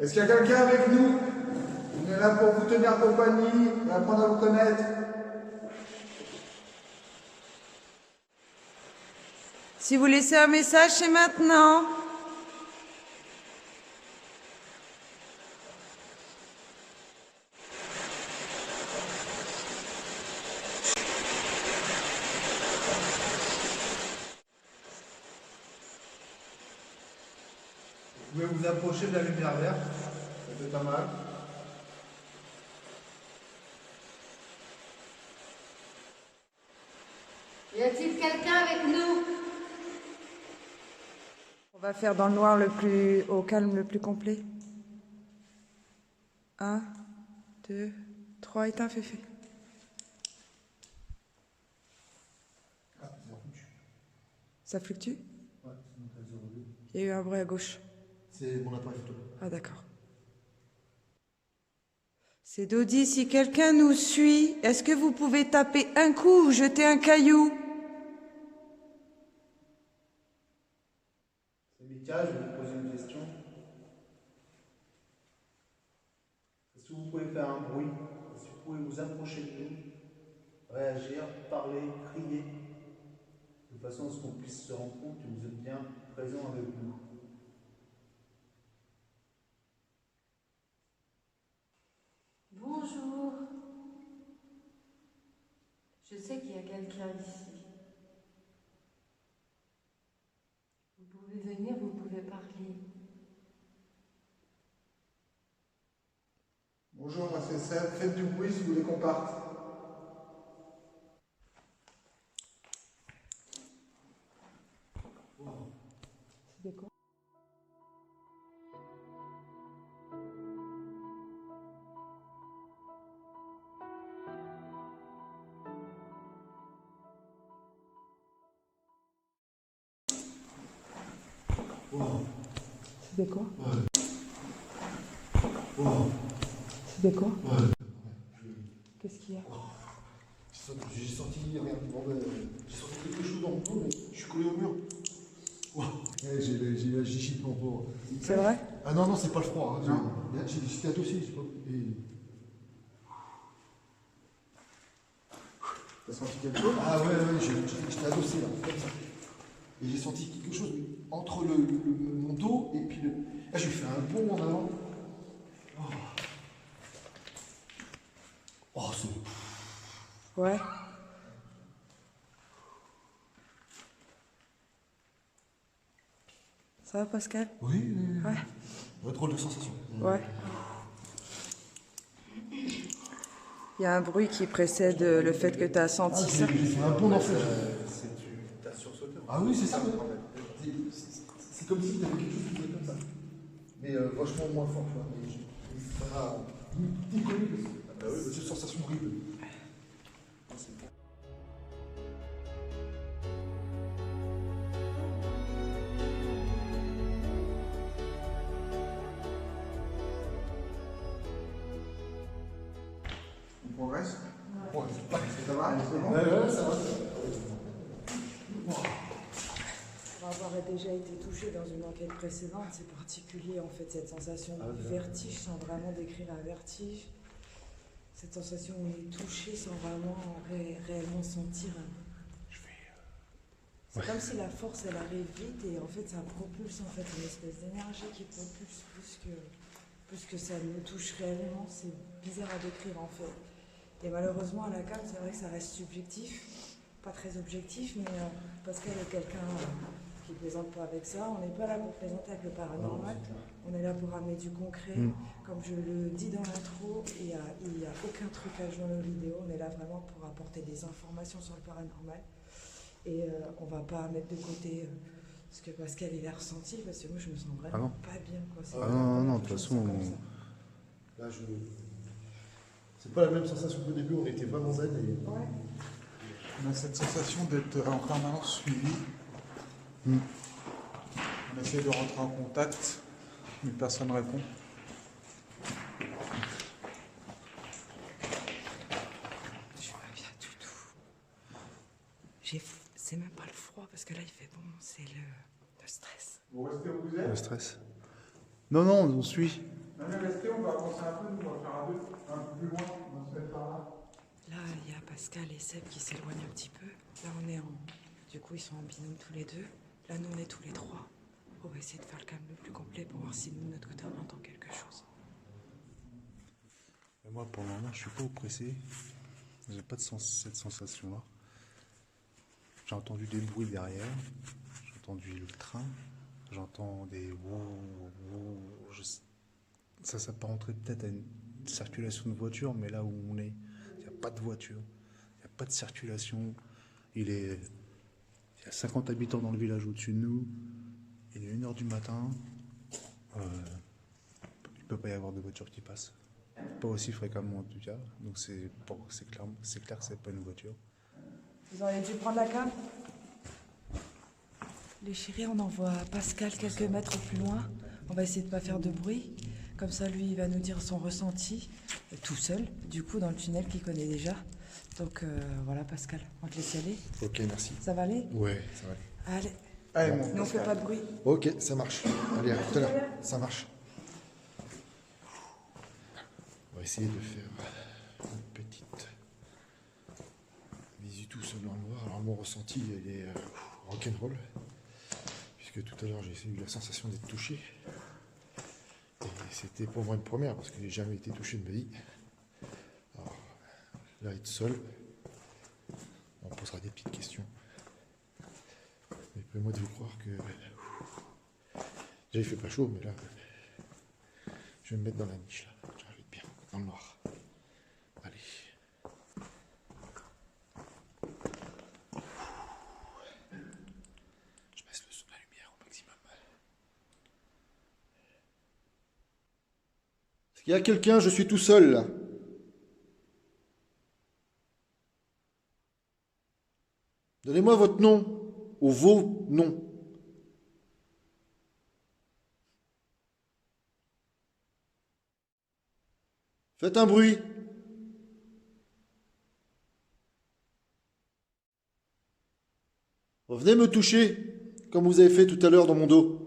Est-ce qu'il y a quelqu'un avec nous? On est là pour vous tenir compagnie et apprendre à vous connaître. Si vous laissez un message, c'est maintenant. Vous pouvez vous approcher de la lumière verte, ça fait pas mal. Y a-t-il quelqu'un avec nous? On va faire dans le noir au calme le plus complet. 1, 2, 3, éteins, Féfé. Ça fluctue? Ouais, c'est 02. Il y a eu un bruit à gauche. C'est mon appareil photo. Ah d'accord. C'est Dodi, si quelqu'un nous suit, est-ce que vous pouvez taper un coup ou jeter un caillou? C'est Mika, je vais vous poser une question. Est-ce que vous pouvez faire un bruit? Est-ce que vous pouvez vous approcher de nous, réagir, parler, crier, de façon à ce qu'on puisse se rendre compte que vous êtes bien présent avec nous? Bonjour. Je sais qu'il y a quelqu'un ici. Vous pouvez venir, vous pouvez parler. Bonjour, moi c'est Seb. Faites du bruit si vous voulez qu'on parte. C'est quoi? C'était quoi? C'était quoi? Qu'est-ce qu'il y a? J'ai senti rien. Bon, j'ai senti quelque chose dans mon dos, mais je suis collé au mur. Wow. Ouais, j'ai la gichite, mon pauvre. C'est vrai? Ah non, non, c'est pas le froid. Hein. J'étais adossé, je sais pas. T'as senti quelque chose? Ah ouais, j'étais adossé là, comme ça. Et j'ai senti quelque chose entre mon dos et puis le. Là, j'ai fait un bond en avant. Oh, oh c'est. Ouais. Ça va, Pascal? Oui, Ouais. ouais. Drôle de sensation. Ouais. Il y a un bruit qui précède le fait que tu as senti ça. J'ai fait un bond d'enfer. T'as sursauté? Ah oui, c'est ça. Ouais. C'est comme si tu avais quelque chose qui était comme ça. Mais vachement moins fort, tu vois. Mais ça m'a décollé. Ah oui, c'est une sensation horrible. On progresse? Ouais. Ça va? C'est bon? Ouais, ça va. Pour avoir déjà été touché dans une enquête précédente, c'est particulier en fait cette sensation de vertige sans vraiment décrire un vertige. Cette sensation où on est touché sans vraiment réellement sentir. C'est comme si la force elle arrive vite et en fait ça propulse en fait une espèce d'énergie qui propulse plus que ça nous touche réellement. C'est bizarre à décrire en fait. Et malheureusement à la cam c'est vrai que ça reste subjectif. pas très objectif, mais Pascal est quelqu'un qui plaisante pas avec ça. On n'est pas là pour plaisanter avec le paranormal. On est là pour amener du concret. Comme je le dis dans l'intro, il n'y a aucun truc à jouer dans nos vidéos. On est là vraiment pour apporter des informations sur le paranormal. Et on va pas mettre de côté ce que Pascal il a ressenti, parce que moi je me sens vraiment pas bien. Quoi. Non, de toute façon. Là, c'est pas la même sensation qu'au début, on était vraiment zen. Ouais. On a cette sensation d'être en permanence suivi. On essaie de rentrer en contact, mais personne ne répond. Je suis pas bien du tout. C'est même pas le froid, parce que là il fait bon, c'est le stress. Vous restez où vous êtes? Le stress. Non, on suit. Non, mais restez, on va avancer un peu, nous, on va faire à deux, un peu plus loin, on va se mettre par là. Là, il y a Pascal et Seb qui s'éloignent un petit peu. Là, du coup, ils sont en binôme tous les deux. Là, nous, on est tous les trois. On va essayer de faire le calme le plus complet pour voir si nous, de notre côté, on entend quelque chose. Et moi, pour le moment, je suis pas oppressé. J'ai pas cette sensation-là. J'ai entendu des bruits derrière. J'ai entendu le train. J'entends des ça s'apparenterait peut-être à une circulation de voiture, mais là où on est, il n'y a pas de voiture, il n'y a pas de circulation. Il y a 50 habitants dans le village au-dessus de nous. Il est 1h du matin. Il ne peut pas y avoir de voiture qui passe. Pas aussi fréquemment en tout cas. Donc c'est clair que c'est pas une voiture. Vous auriez dû prendre la cam. Les chéris, on envoie Pascal quelques mètres plus loin. On va essayer de pas faire de bruit. Comme ça, lui, il va nous dire son ressenti, tout seul, du coup, dans le tunnel qu'il connaît déjà. Donc voilà, Pascal, on te laisse y aller. Ok, merci. Ça va aller? Ouais, ça va aller. Allez. Allez, mon Nous, on fait pas de bruit. Ok, ça marche. Allez, à tout à l'heure. Ça marche. On va essayer de faire une petite visite tout seul dans le noir. Alors mon ressenti, il est rock'n'roll. Puisque tout à l'heure, j'ai eu la sensation d'être touché. Et c'était pour moi une première, parce que je n'ai jamais été touché de ma vie. Alors, là, être seul, on posera des petites questions. Mais permettez-moi de vous croire que... Déjà, il fait pas chaud, mais là, je vais me mettre dans la niche, là. J'arrive bien, dans le noir. Allez. Je baisse le son de la lumière au maximum. Est-ce qu'il y a quelqu'un? Je suis tout seul, là. Donnez-moi votre nom, ou vos noms. Faites un bruit. Revenez me toucher, comme vous avez fait tout à l'heure dans mon dos.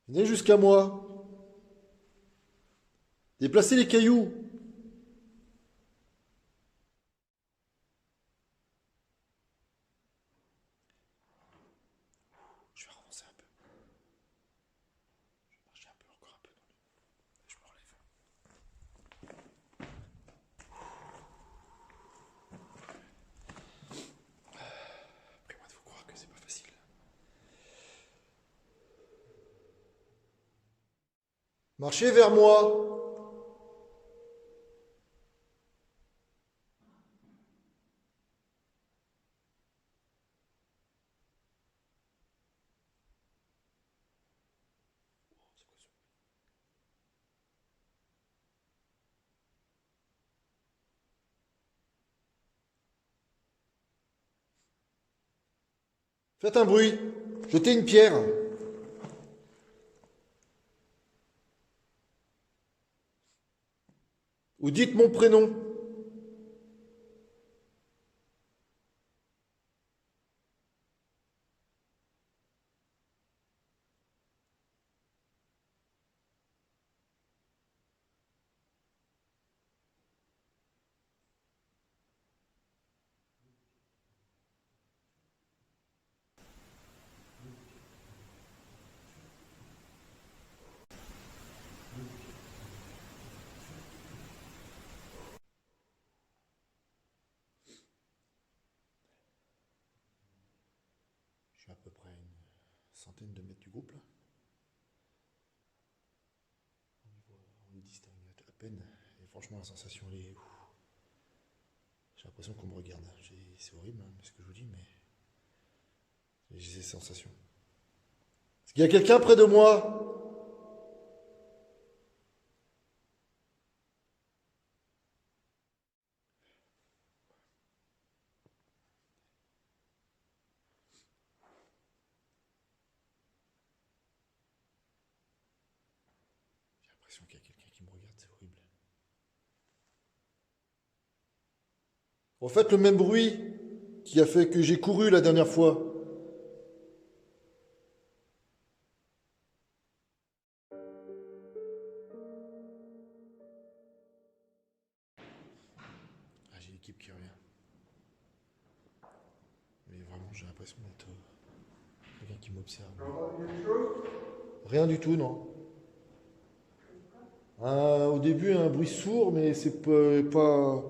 Venez jusqu'à moi. Déplacez les cailloux. Je vais avancer un peu. Je vais marcher un peu, encore un peu. Je me relève. Après-moi de vous croire que c'est pas facile. Marchez vers moi. Faites un bruit. Jetez une pierre. Ou dites mon prénom. centaine de mètres du groupe, là. On y distingue à peine. Et franchement, la sensation, elle est... J'ai l'impression qu'on me regarde. C'est horrible, hein, ce que je vous dis, mais j'ai ces sensations. Est-ce qu'il y a quelqu'un près de moi? J'ai l'impression qu'il y a quelqu'un qui me regarde, c'est horrible. Refaites le même bruit qui a fait que j'ai couru la dernière fois. Ah, j'ai l'équipe qui revient. Mais vraiment, j'ai l'impression d'être quelqu'un qui m'observe. Rien du tout, non. Au début, un bruit sourd, mais c'est pas...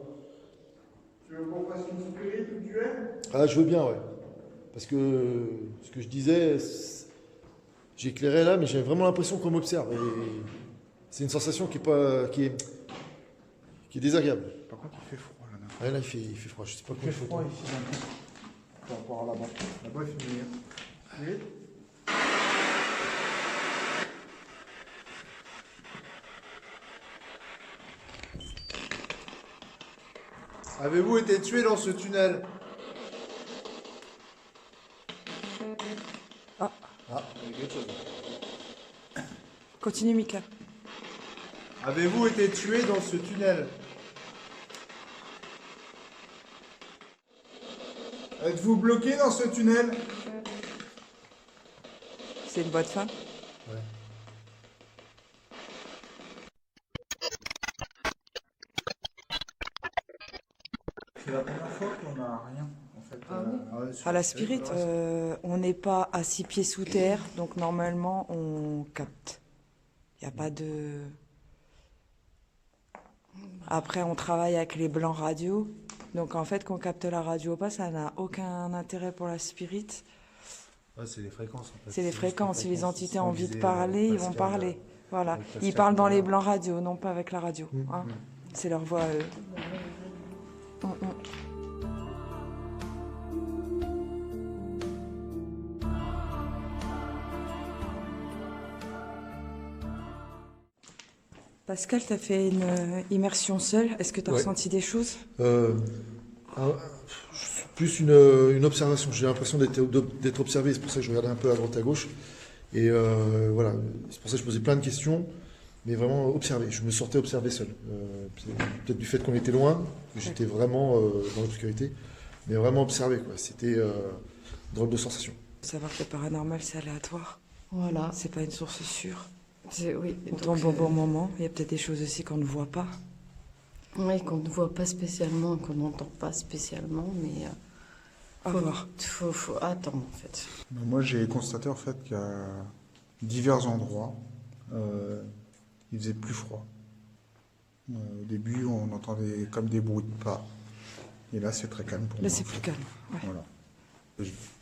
Tu veux qu'on fasse une spirit ou duel? Ah, je veux bien, ouais. Parce que ce que je disais, j'éclairais là, mais j'ai vraiment l'impression qu'on m'observe. Et c'est une sensation qui est désagréable. Par contre, il fait froid là. Ouais, là, il fait froid. Je sais pas Il comment fait froid ici maintenant. Par rapport à là-bas. Là-bas, il fait meilleur. Oui. Avez-vous été tué dans ce tunnel? Ah, il y a quelque chose. continue Mika. Avez-vous été tué dans ce tunnel? Êtes-vous bloqué dans ce tunnel? C'est une bonne fin. Ouais. C'est la première fois qu'on a rien, en fait. À la Spirit, on n'est pas à 6 pieds sous terre, donc normalement on capte. Il n'y a pas de... Après, on travaille avec les blancs radio, donc en fait, qu'on capte la radio ou pas, ça n'a aucun intérêt pour la Spirit. Ouais, c'est les fréquences. En fait. C'est les fréquences. Si les entités ont envie de Visé, parler, ils vont Pascal, parler. Voilà. avec Pascal Ils parlent dans les tout à l'heure. blancs radio, non pas avec la radio. Hein. C'est leur voix à eux. Pascal, tu as fait une immersion seule. Est-ce que tu as Ouais. ressenti des choses? Plus une observation. J'ai l'impression d'être observé. C'est pour ça que je regardais un peu à droite à gauche. Et voilà. C'est pour ça que je posais plein de questions. Mais vraiment observé. Je me sortais observé seul. Peut-être du fait qu'on était loin, que j'étais vraiment dans l'obscurité. Mais vraiment observé, quoi. C'était drôle de sensation. Savoir que le paranormal, c'est aléatoire. Voilà. C'est pas une source sûre. Oui. On tombe au bon moment. Il y a peut-être des choses aussi qu'on ne voit pas. Oui, qu'on ne voit pas spécialement, qu'on n'entend pas spécialement, mais À voir. faut attendre en fait. Moi, j'ai constaté en fait qu'à divers endroits, il faisait plus froid. Au début, on entendait comme des bruits de pas. Et là, c'est très calme pour Là, moi. c'est plus calme. Ouais. Voilà.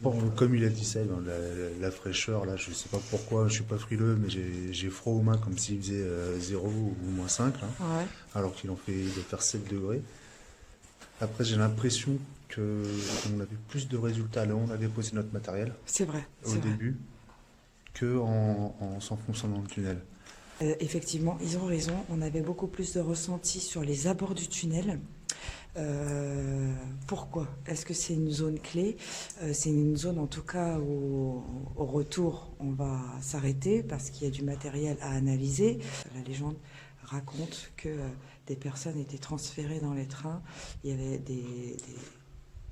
Bon, comme il a dit ça, dans la fraîcheur, là, je sais pas pourquoi, je suis pas frileux, mais j'ai froid aux mains comme s'il faisait 0 ou moins 5, là, Ouais. alors qu'il en fait de faire 7 degrés. Après, j'ai l'impression qu'on avait plus de résultats là où on a déposé notre matériel C'est vrai. au C'est vrai. début qu'en s'enfonçant dans le tunnel. Effectivement, ils ont raison. On avait beaucoup plus de ressenti sur les abords du tunnel. Pourquoi? Est-ce que c'est une zone clé? C'est une zone, en tout cas, où au retour, on va s'arrêter parce qu'il y a du matériel à analyser. La légende raconte que des personnes étaient transférées dans les trains. Il y avait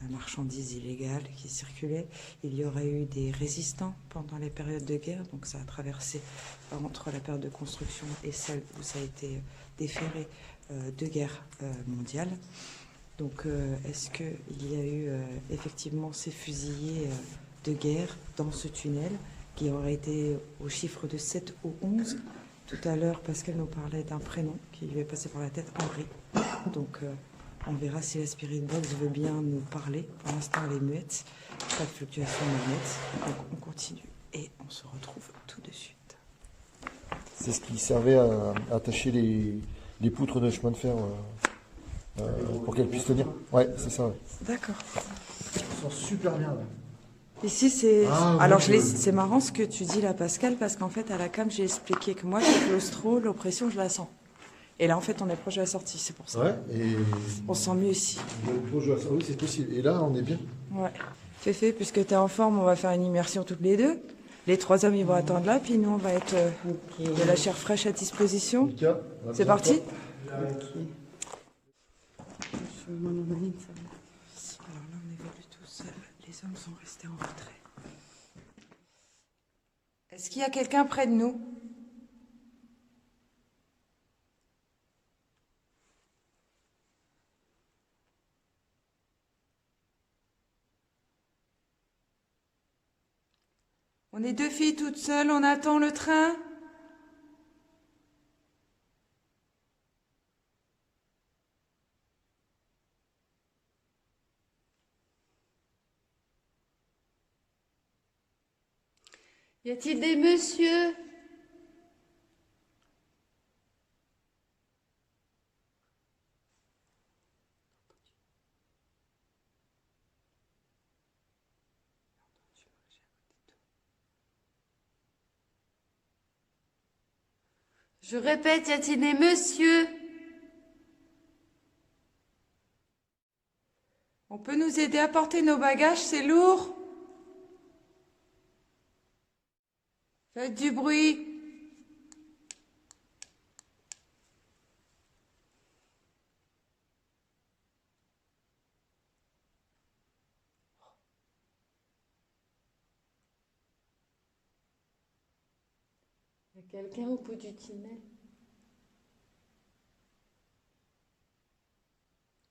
la marchandise illégale qui circulait. Il y aurait eu des résistants pendant les périodes de guerre, donc ça a traversé entre la période de construction et celle où ça a été déféré de guerre mondiale. Donc est-ce qu'il y a eu effectivement ces fusillés de guerre dans ce tunnel qui aurait été au chiffre de 7 ou 11? Tout à l'heure, Pascal nous parlait d'un prénom qui lui est passé par la tête, Henri. Donc on verra si la Spirit Box veut bien nous parler. Pour l'instant, elle est muette. Pas de fluctuation muette. Donc on continue. et on se retrouve tout de suite. C'est ce qui servait à attacher les poutres de chemin de fer pour qu'elles puissent tenir. Ouais, c'est ça. Ouais. D'accord. Ça sent super bien là. Ici, c'est. Ah, Alors, oui, c'est marrant ce que tu dis là, Pascal, parce qu'en fait, à la cam, j'ai expliqué que moi, je suis claustro, l'oppression, je la sens. Et là, en fait, on est proche de la sortie, c'est pour ça. Ouais, et. On se sent mieux ici. Oui, c'est possible. Et là, on est bien. Ouais. Féfé, puisque tu es en forme, on va faire une immersion toutes les deux. Les 3 hommes, ils vont attendre là, puis nous, on va être de la chair fraîche à disposition. C'est parti. Alors là, on évolue tout seul. Les hommes sont restés en retrait. Est-ce qu'il y a quelqu'un près de nous? On est 2 filles toutes seules, on attend le train. Y a-t-il des messieurs? Je répète, y a-t-il des messieurs? On peut nous aider à porter nos bagages, c'est lourd. Faites du bruit. Y a quelqu'un au bout du tunnel?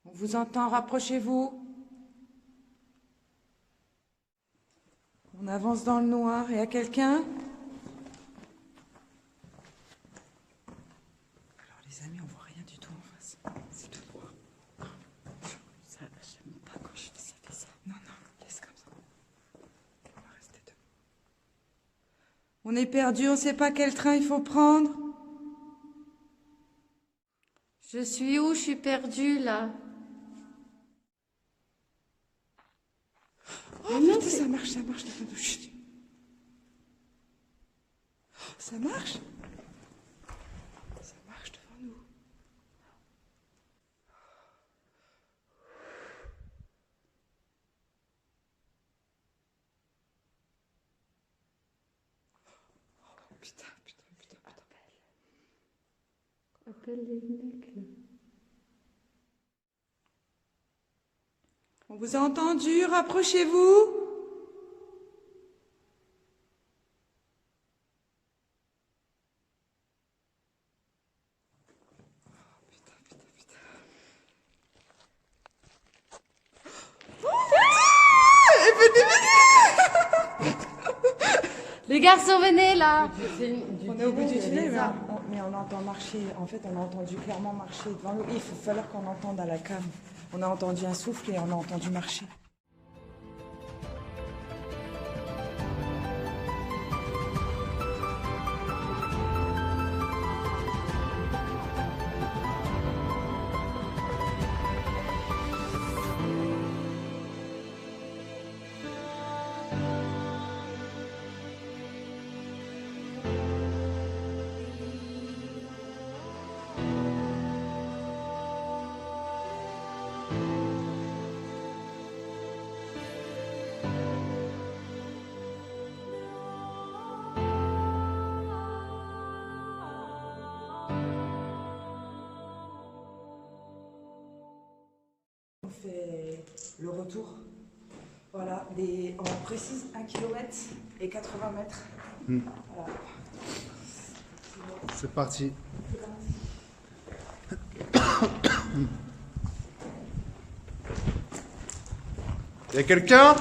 On vous entend, rapprochez-vous. On avance dans le noir. Y a quelqu'un? Alors les amis, on voit rien du tout en face. C'est tout noir. Ça, j'aime pas quand je fais ça. Non, laisse comme ça. On va rester debout. On est perdu, on sait pas quel train il faut prendre. Je suis où? Je suis perdue là. Oh putain, ça marche. Chut. Oh, ça marche? Ça marche devant nous. Oh, putain. Appelle les mecs là. On vous a entendu, rapprochez-vous. Les garçons, venez là. On est au bout du tunnel, mais on entend marcher. En fait, on a entendu clairement marcher devant nous. Il faut falloir qu'on entende à la cam. On a entendu un souffle et on a entendu marcher. On fait le retour. Voilà, on précise 1 km et 80 mètres. Voilà. C'est parti. Y a quelqu'un?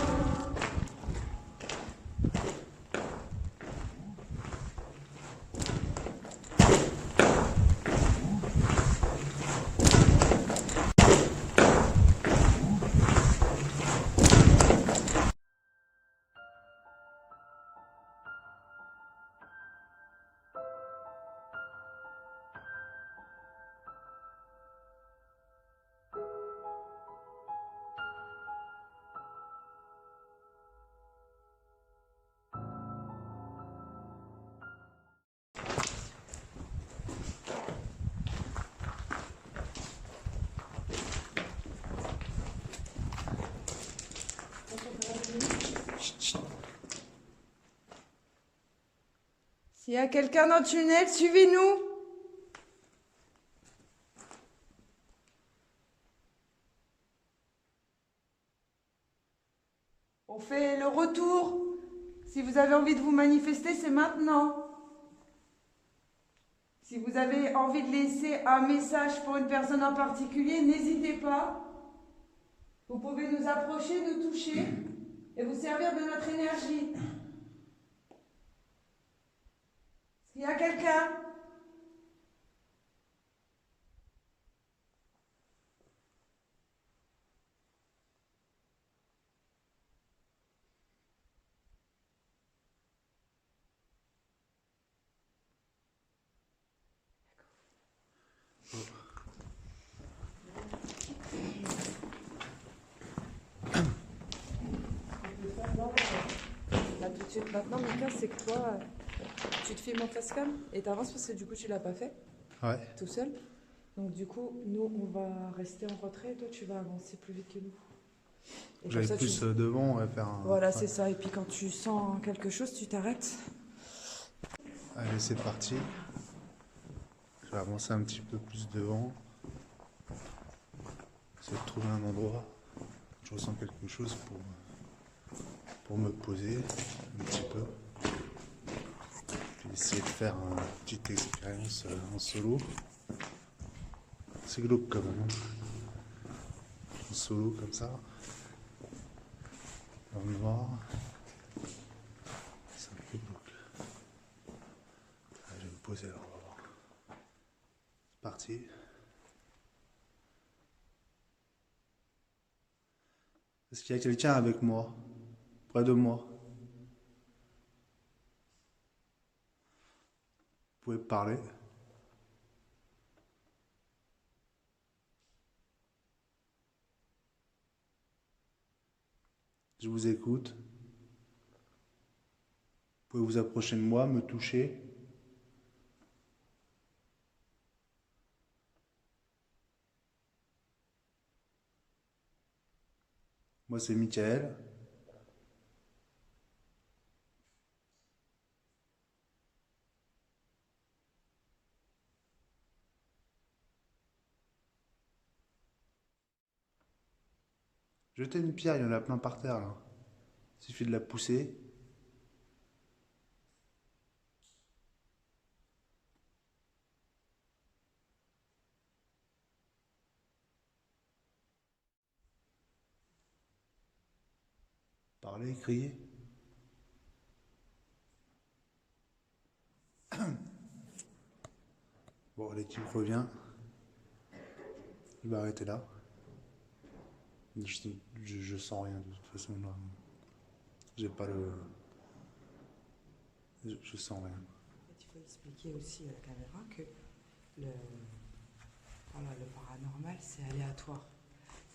S'il y a quelqu'un dans le tunnel, suivez-nous. On fait le retour. Si vous avez envie de vous manifester, c'est maintenant. Si vous avez envie de laisser un message pour une personne en particulier, n'hésitez pas. Vous pouvez nous approcher, nous toucher et vous servir de notre énergie. S'il y a quelqu'un, là tout de suite. Maintenant, Mika, c'est que toi, tu te filmes en face cam et t'avances parce que du coup, tu l'as pas fait Ouais. tout seul. Donc du coup, nous, on va rester en retrait et toi, tu vas avancer plus vite que nous. Et comme J'allais ça, plus tu... devant, ouais, faire un... Voilà, ouais. c'est ça. Et puis quand tu sens quelque chose, tu t'arrêtes. Allez, c'est parti. Je vais avancer un petit peu plus devant. Essayer de trouver un endroit. Je ressens quelque chose pour me poser un petit peu. Puis essayer de faire une petite expérience en solo. C'est glauque quand même. En solo comme ça. Dans le noir. C'est un peu glauque. Je vais me poser là, on va voir. C'est parti. Est-ce qu'il y a quelqu'un avec moi? Près de moi? Vous pouvez parler? Je vous écoute. Vous pouvez vous approcher de moi, me toucher. Moi, c'est Michael. Jetez une pierre, il y en a plein par terre là. Il suffit de la pousser. Parler, crier. Bon, l'équipe revient. Il va arrêter là. Je sens rien de toute façon là. J'ai pas le. Je sens rien. Il faut expliquer aussi à la caméra que voilà, le paranormal, c'est aléatoire.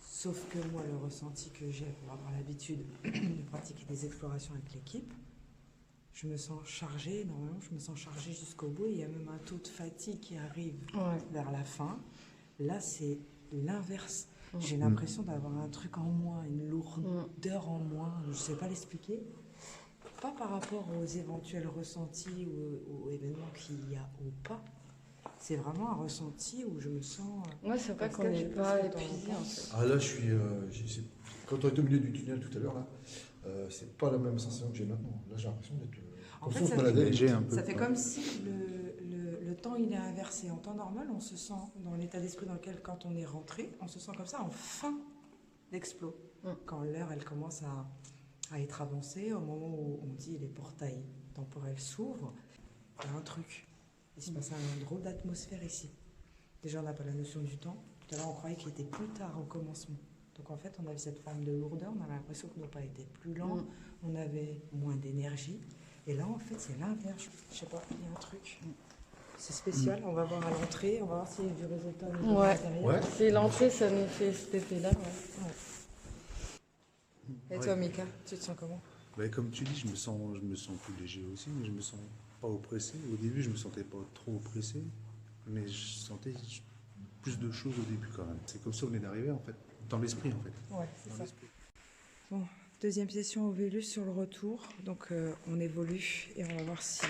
Sauf que moi, le ressenti que j'ai pour avoir l'habitude de pratiquer des explorations avec l'équipe, je me sens chargée, normalement, je me sens chargée jusqu'au bout. Il y a même un taux de fatigue qui arrive vers la fin. Là, c'est l'inverse. J'ai l'impression d'avoir un truc en moins, une lourdeur en moins. Je ne sais pas l'expliquer. Pas par rapport aux éventuels ressentis ou aux événements qu'il y a ou pas. C'est vraiment un ressenti où je me sens... Ouais, c'est vrai qu'on n'est pas épuisé en fait. Ah là, je suis. Quand on est au milieu du tunnel tout à l'heure, là, c'est pas la même sensation que j'ai maintenant. Là, j'ai l'impression d'être. En fait, on se baladait. Léger un peu. ça fait comme si le temps il est inversé. En temps normal, on se sent dans l'état d'esprit dans lequel, quand on est rentré, on se sent comme ça en fin d'explo. Quand l'heure elle commence à être avancée, au moment où on dit les portails temporels s'ouvrent, il y a un truc. Il se passe un drôle d'atmosphère ici. Déjà, on n'a pas la notion du temps. Tout à l'heure, on croyait qu'il était plus tard au commencement. Donc en fait, on avait cette forme de lourdeur, on avait l'impression que nos pas étaient plus lents, on avait moins d'énergie. Et là, en fait, c'est l'inverse. Je sais pas, il y a un truc. C'est spécial, on va voir à l'entrée, on va voir s'il y a du résultat au niveau de l'intérieur. Ouais. C'est l'entrée, ça nous fait cet effet-là. Et toi, Mika, tu te sens comment? Ouais, comme tu dis, je me sens plus léger aussi, mais je me sens pas oppressé. Au début, je me sentais pas trop oppressé, mais je sentais plus de choses au début quand même. C'est comme ça qu'on est arrivé en fait, dans l'esprit en fait. Ouais, c'est Dans ça. l'esprit. Bon, deuxième session au Vélus sur le retour. Donc, on évolue et on va voir si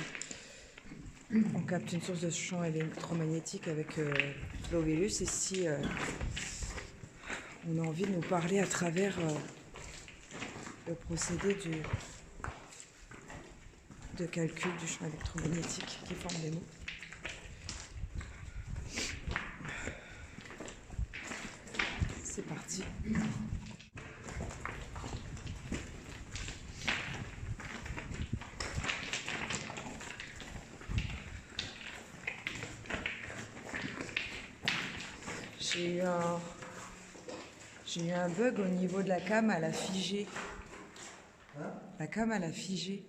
On capte une source de champ électromagnétique avec l'Ovellus et si on a envie de nous parler à travers le procédé de calcul du champ électromagnétique qui forme des mots. C'est parti. J'ai eu un bug au niveau de la cam, elle a figé. La cam, elle a figé.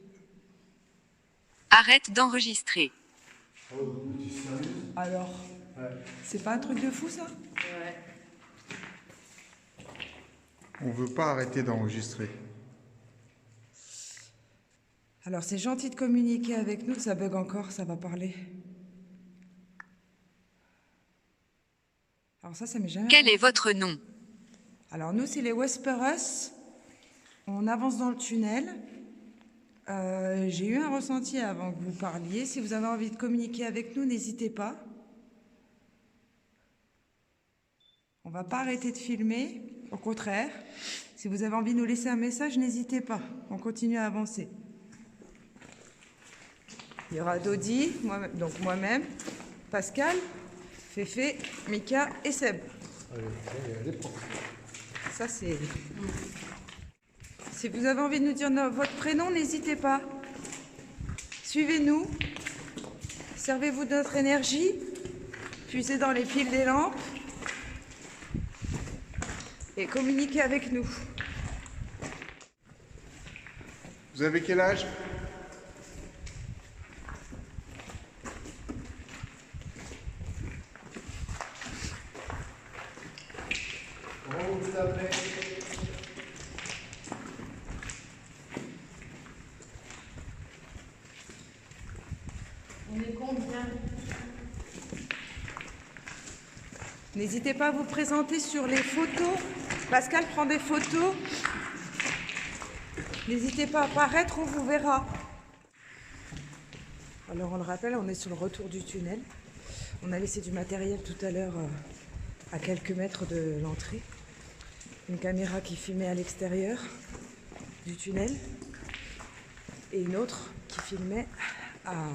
Arrête d'enregistrer. Alors, c'est pas un truc de fou ça? Ouais. On veut pas arrêter d'enregistrer. Alors c'est gentil de communiquer avec nous, ça bug encore, ça va parler. Alors ça m'est jamais... Quel est votre nom? Alors nous, c'est les Whisperers. On avance dans le tunnel. J'ai eu un ressenti avant que vous parliez. Si vous avez envie de communiquer avec nous, n'hésitez pas. On va pas arrêter de filmer. Au contraire, si vous avez envie de nous laisser un message, n'hésitez pas. On continue à avancer. Il y aura Dodi, donc moi-même, Pascal, Féfé, Mika et Seb. Ça, c'est... Si vous avez envie de nous dire votre prénom, n'hésitez pas. Suivez-nous. Servez-vous de notre énergie. Puisez dans les fils des lampes. Et communiquez avec nous. Vous avez quel âge? On est combien? N'hésitez pas à vous présenter sur les photos. Pascal prend des photos. N'hésitez pas à apparaître, on vous verra. Alors on le rappelle, on est sur le retour du tunnel. On a laissé du matériel tout à l'heure à quelques mètres de l'entrée. Une caméra qui filmait à l'extérieur du tunnel et une autre qui filmait à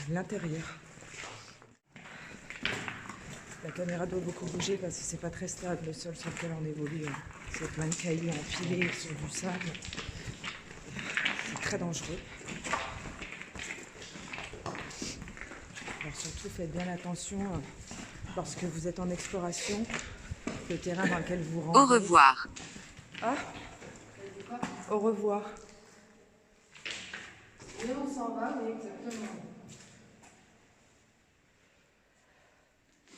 l'intérieur. La caméra doit beaucoup bouger parce que c'est pas très stable le sol sur lequel on évolue. C'est plein de cailloux empilés sur du sable. C'est très dangereux. Alors surtout faites bien attention lorsque vous êtes en exploration, le terrain dans lequel vous rentrez. Au revoir. Ah, au revoir. Et on s'en va, oui, exactement.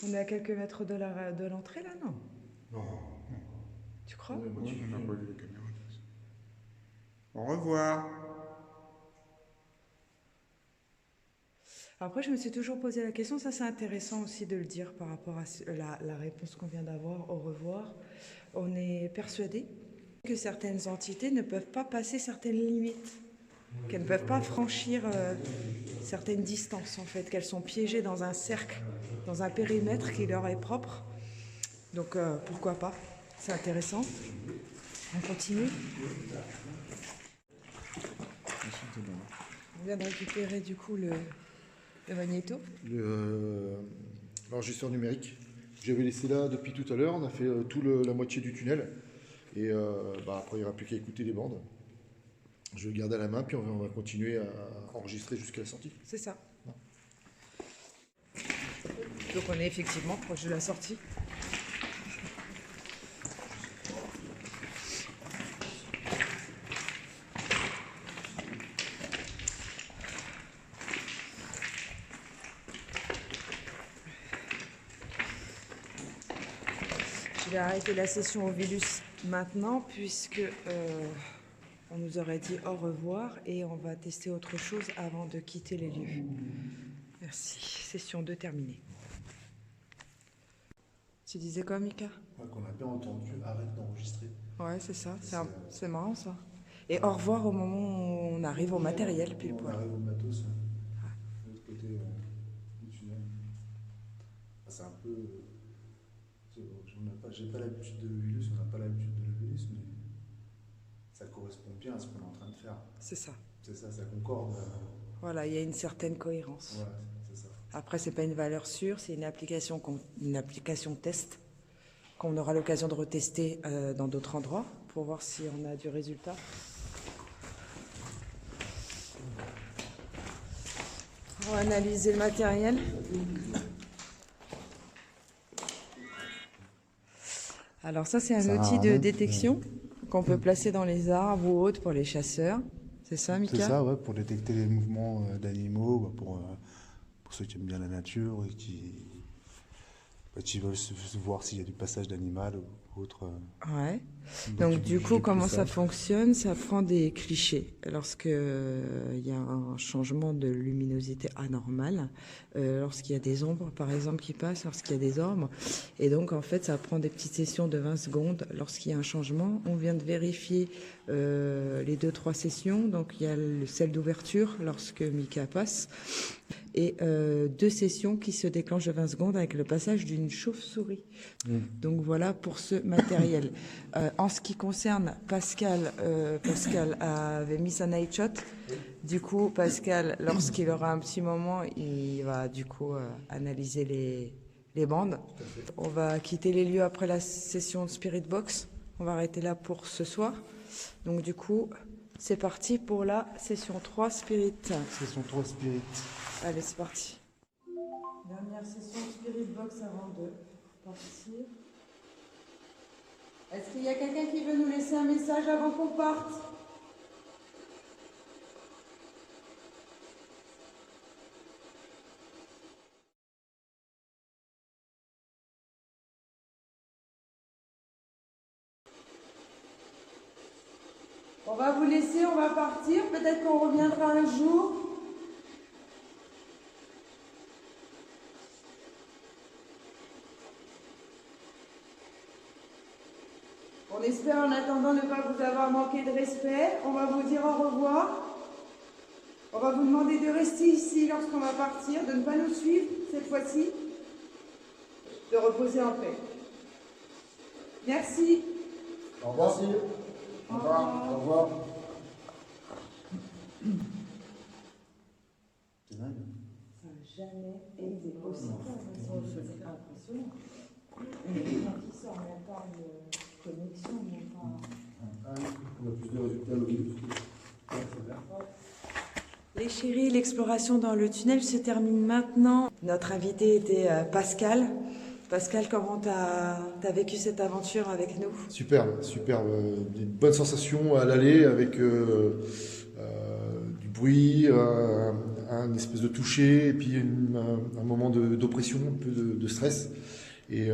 On est à quelques mètres de l'entrée, là, non? Non. Tu crois? Oui, on n'a pas eu les caméras. Au revoir. Après, je me suis toujours posé la question, ça c'est intéressant aussi de le dire par rapport à la réponse qu'on vient d'avoir, au revoir. On est persuadé que certaines entités ne peuvent pas passer certaines limites, qu'elles ne peuvent pas franchir certaines distances en fait, qu'elles sont piégées dans un cercle, dans un périmètre qui leur est propre. Donc pourquoi pas? C'est intéressant. On continue. On vient de récupérer du coup le magnéto. L'enregistreur numérique. J'avais laissé là depuis tout à l'heure. On a fait la moitié du tunnel. Et après, il n'y aura plus qu'à écouter les bandes. Je vais le garder à la main, puis on va continuer à enregistrer jusqu'à la sortie. C'est ça. Donc on est effectivement proche de la sortie. Je vais arrêter la session Ovellus maintenant puisque on nous aurait dit au revoir et on va tester autre chose avant de quitter les lieux. Merci. Session 2 terminée. Tu disais quoi, Mika? Qu'on a bien entendu, arrête d'enregistrer. Ouais, c'est ça. C'est marrant, ça. Et au revoir au moment où on arrive au matériel, pile poil. On arrive au matos. De l'autre côté... peu. J'ai pas l'habitude de l'Ovilus, on n'a pas l'habitude de l'Ovilus, mais ça correspond bien à ce qu'on est en train de faire. C'est ça. C'est ça, ça concorde. Voilà, il y a une certaine cohérence. Ouais, c'est ça. Après, c'est pas une valeur sûre, c'est une application test qu'on aura l'occasion de retester dans d'autres endroits pour voir si on a du résultat. On va analyser le matériel. Alors ça, c'est un outil de détection qu'on peut placer dans les arbres ou autres pour les chasseurs. C'est ça, Mika? C'est ça, ouais, pour détecter les mouvements d'animaux, pour ceux qui aiment bien la nature et qui veulent voir s'il y a du passage d'animal ou autre. Ouais. Donc du coup, comment ça fonctionne? Ça prend des clichés. Lorsque il y a un changement de luminosité anormal, lorsqu'il y a des ombres, par exemple, qui passent, lorsqu'il y a des orbes. Et donc, en fait, ça prend des petites sessions de 20 secondes. Lorsqu'il y a un changement, on vient de vérifier les 2-3 sessions. Donc, il y a celle d'ouverture lorsque Mika passe. Et 2 sessions qui se déclenchent de 20 secondes avec le passage d'une chauve-souris. Donc voilà pour ce matériel. En ce qui concerne Pascal, Pascal avait mis sa night shot. Du coup, Pascal, lorsqu'il aura un petit moment, il va du coup analyser les bandes. On va quitter les lieux après la session de Spirit Box. On va arrêter là pour ce soir. Donc du coup, c'est parti pour la session 3 Spirit. Session 3 Spirit. Allez, c'est parti. Dernière session Spirit Box avant de partir. Est-ce qu'il y a quelqu'un qui veut nous laisser un message avant qu'on parte? On va vous laisser, on va partir. Peut-être qu'on reviendra un jour. On espère en attendant ne pas vous avoir manqué de respect. On va vous dire au revoir. On va vous demander de rester ici lorsqu'on va partir, de ne pas nous suivre cette fois-ci, de reposer en paix. Merci. Au revoir. Au revoir. Au revoir. C'est dingue. Ça n'a jamais été aussi c'est impressionnant. Il y a des gens qui sortent, même pas de connexion, même pas... On a plus de résultats logiques. Les chéris, l'exploration dans le tunnel se termine maintenant. Notre invité était Pascal. Pascal, comment t'as vécu cette aventure avec nous? Superbe, superbe. Une bonne sensation à l'aller avec du bruit, un espèce de toucher, et puis un moment d'oppression, un peu de stress. Et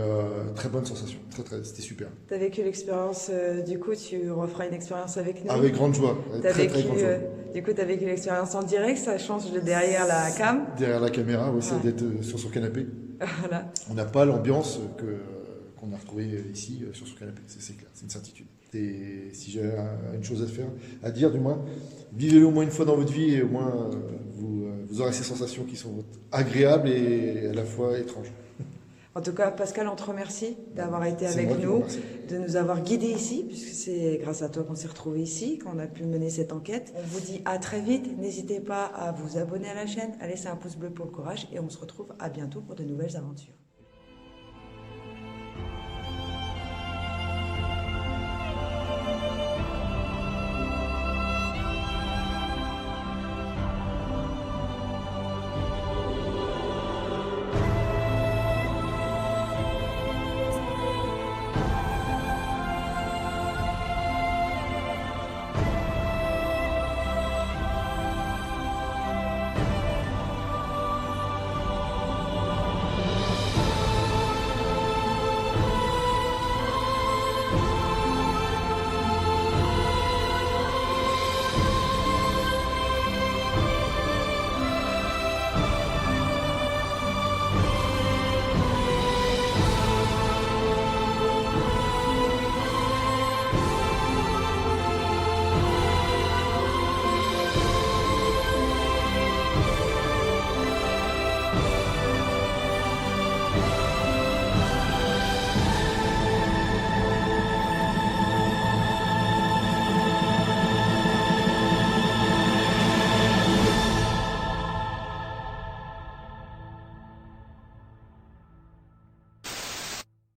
très bonne sensation, c'était super. Tu as vécu l'expérience, du coup tu referas une expérience avec nous? Avec grande joie, très grande joie. Du coup tu as vécu l'expérience en direct, ça change de derrière la cam? Derrière la caméra, oui, c'est d'être sur son canapé. Voilà. On n'a pas l'ambiance qu'on a retrouvée ici sur son canapé, c'est clair, c'est une certitude. Et si j'ai une chose à dire du moins, vivez-le au moins une fois dans votre vie et au moins vous aurez ces sensations qui sont agréables et à la fois étranges. En tout cas, Pascal, on te remercie d'avoir été avec nous, de nous avoir guidés ici, puisque c'est grâce à toi qu'on s'est retrouvés ici, qu'on a pu mener cette enquête. On vous dit à très vite. N'hésitez pas à vous abonner à la chaîne, à laisser un pouce bleu pour le courage et on se retrouve à bientôt pour de nouvelles aventures.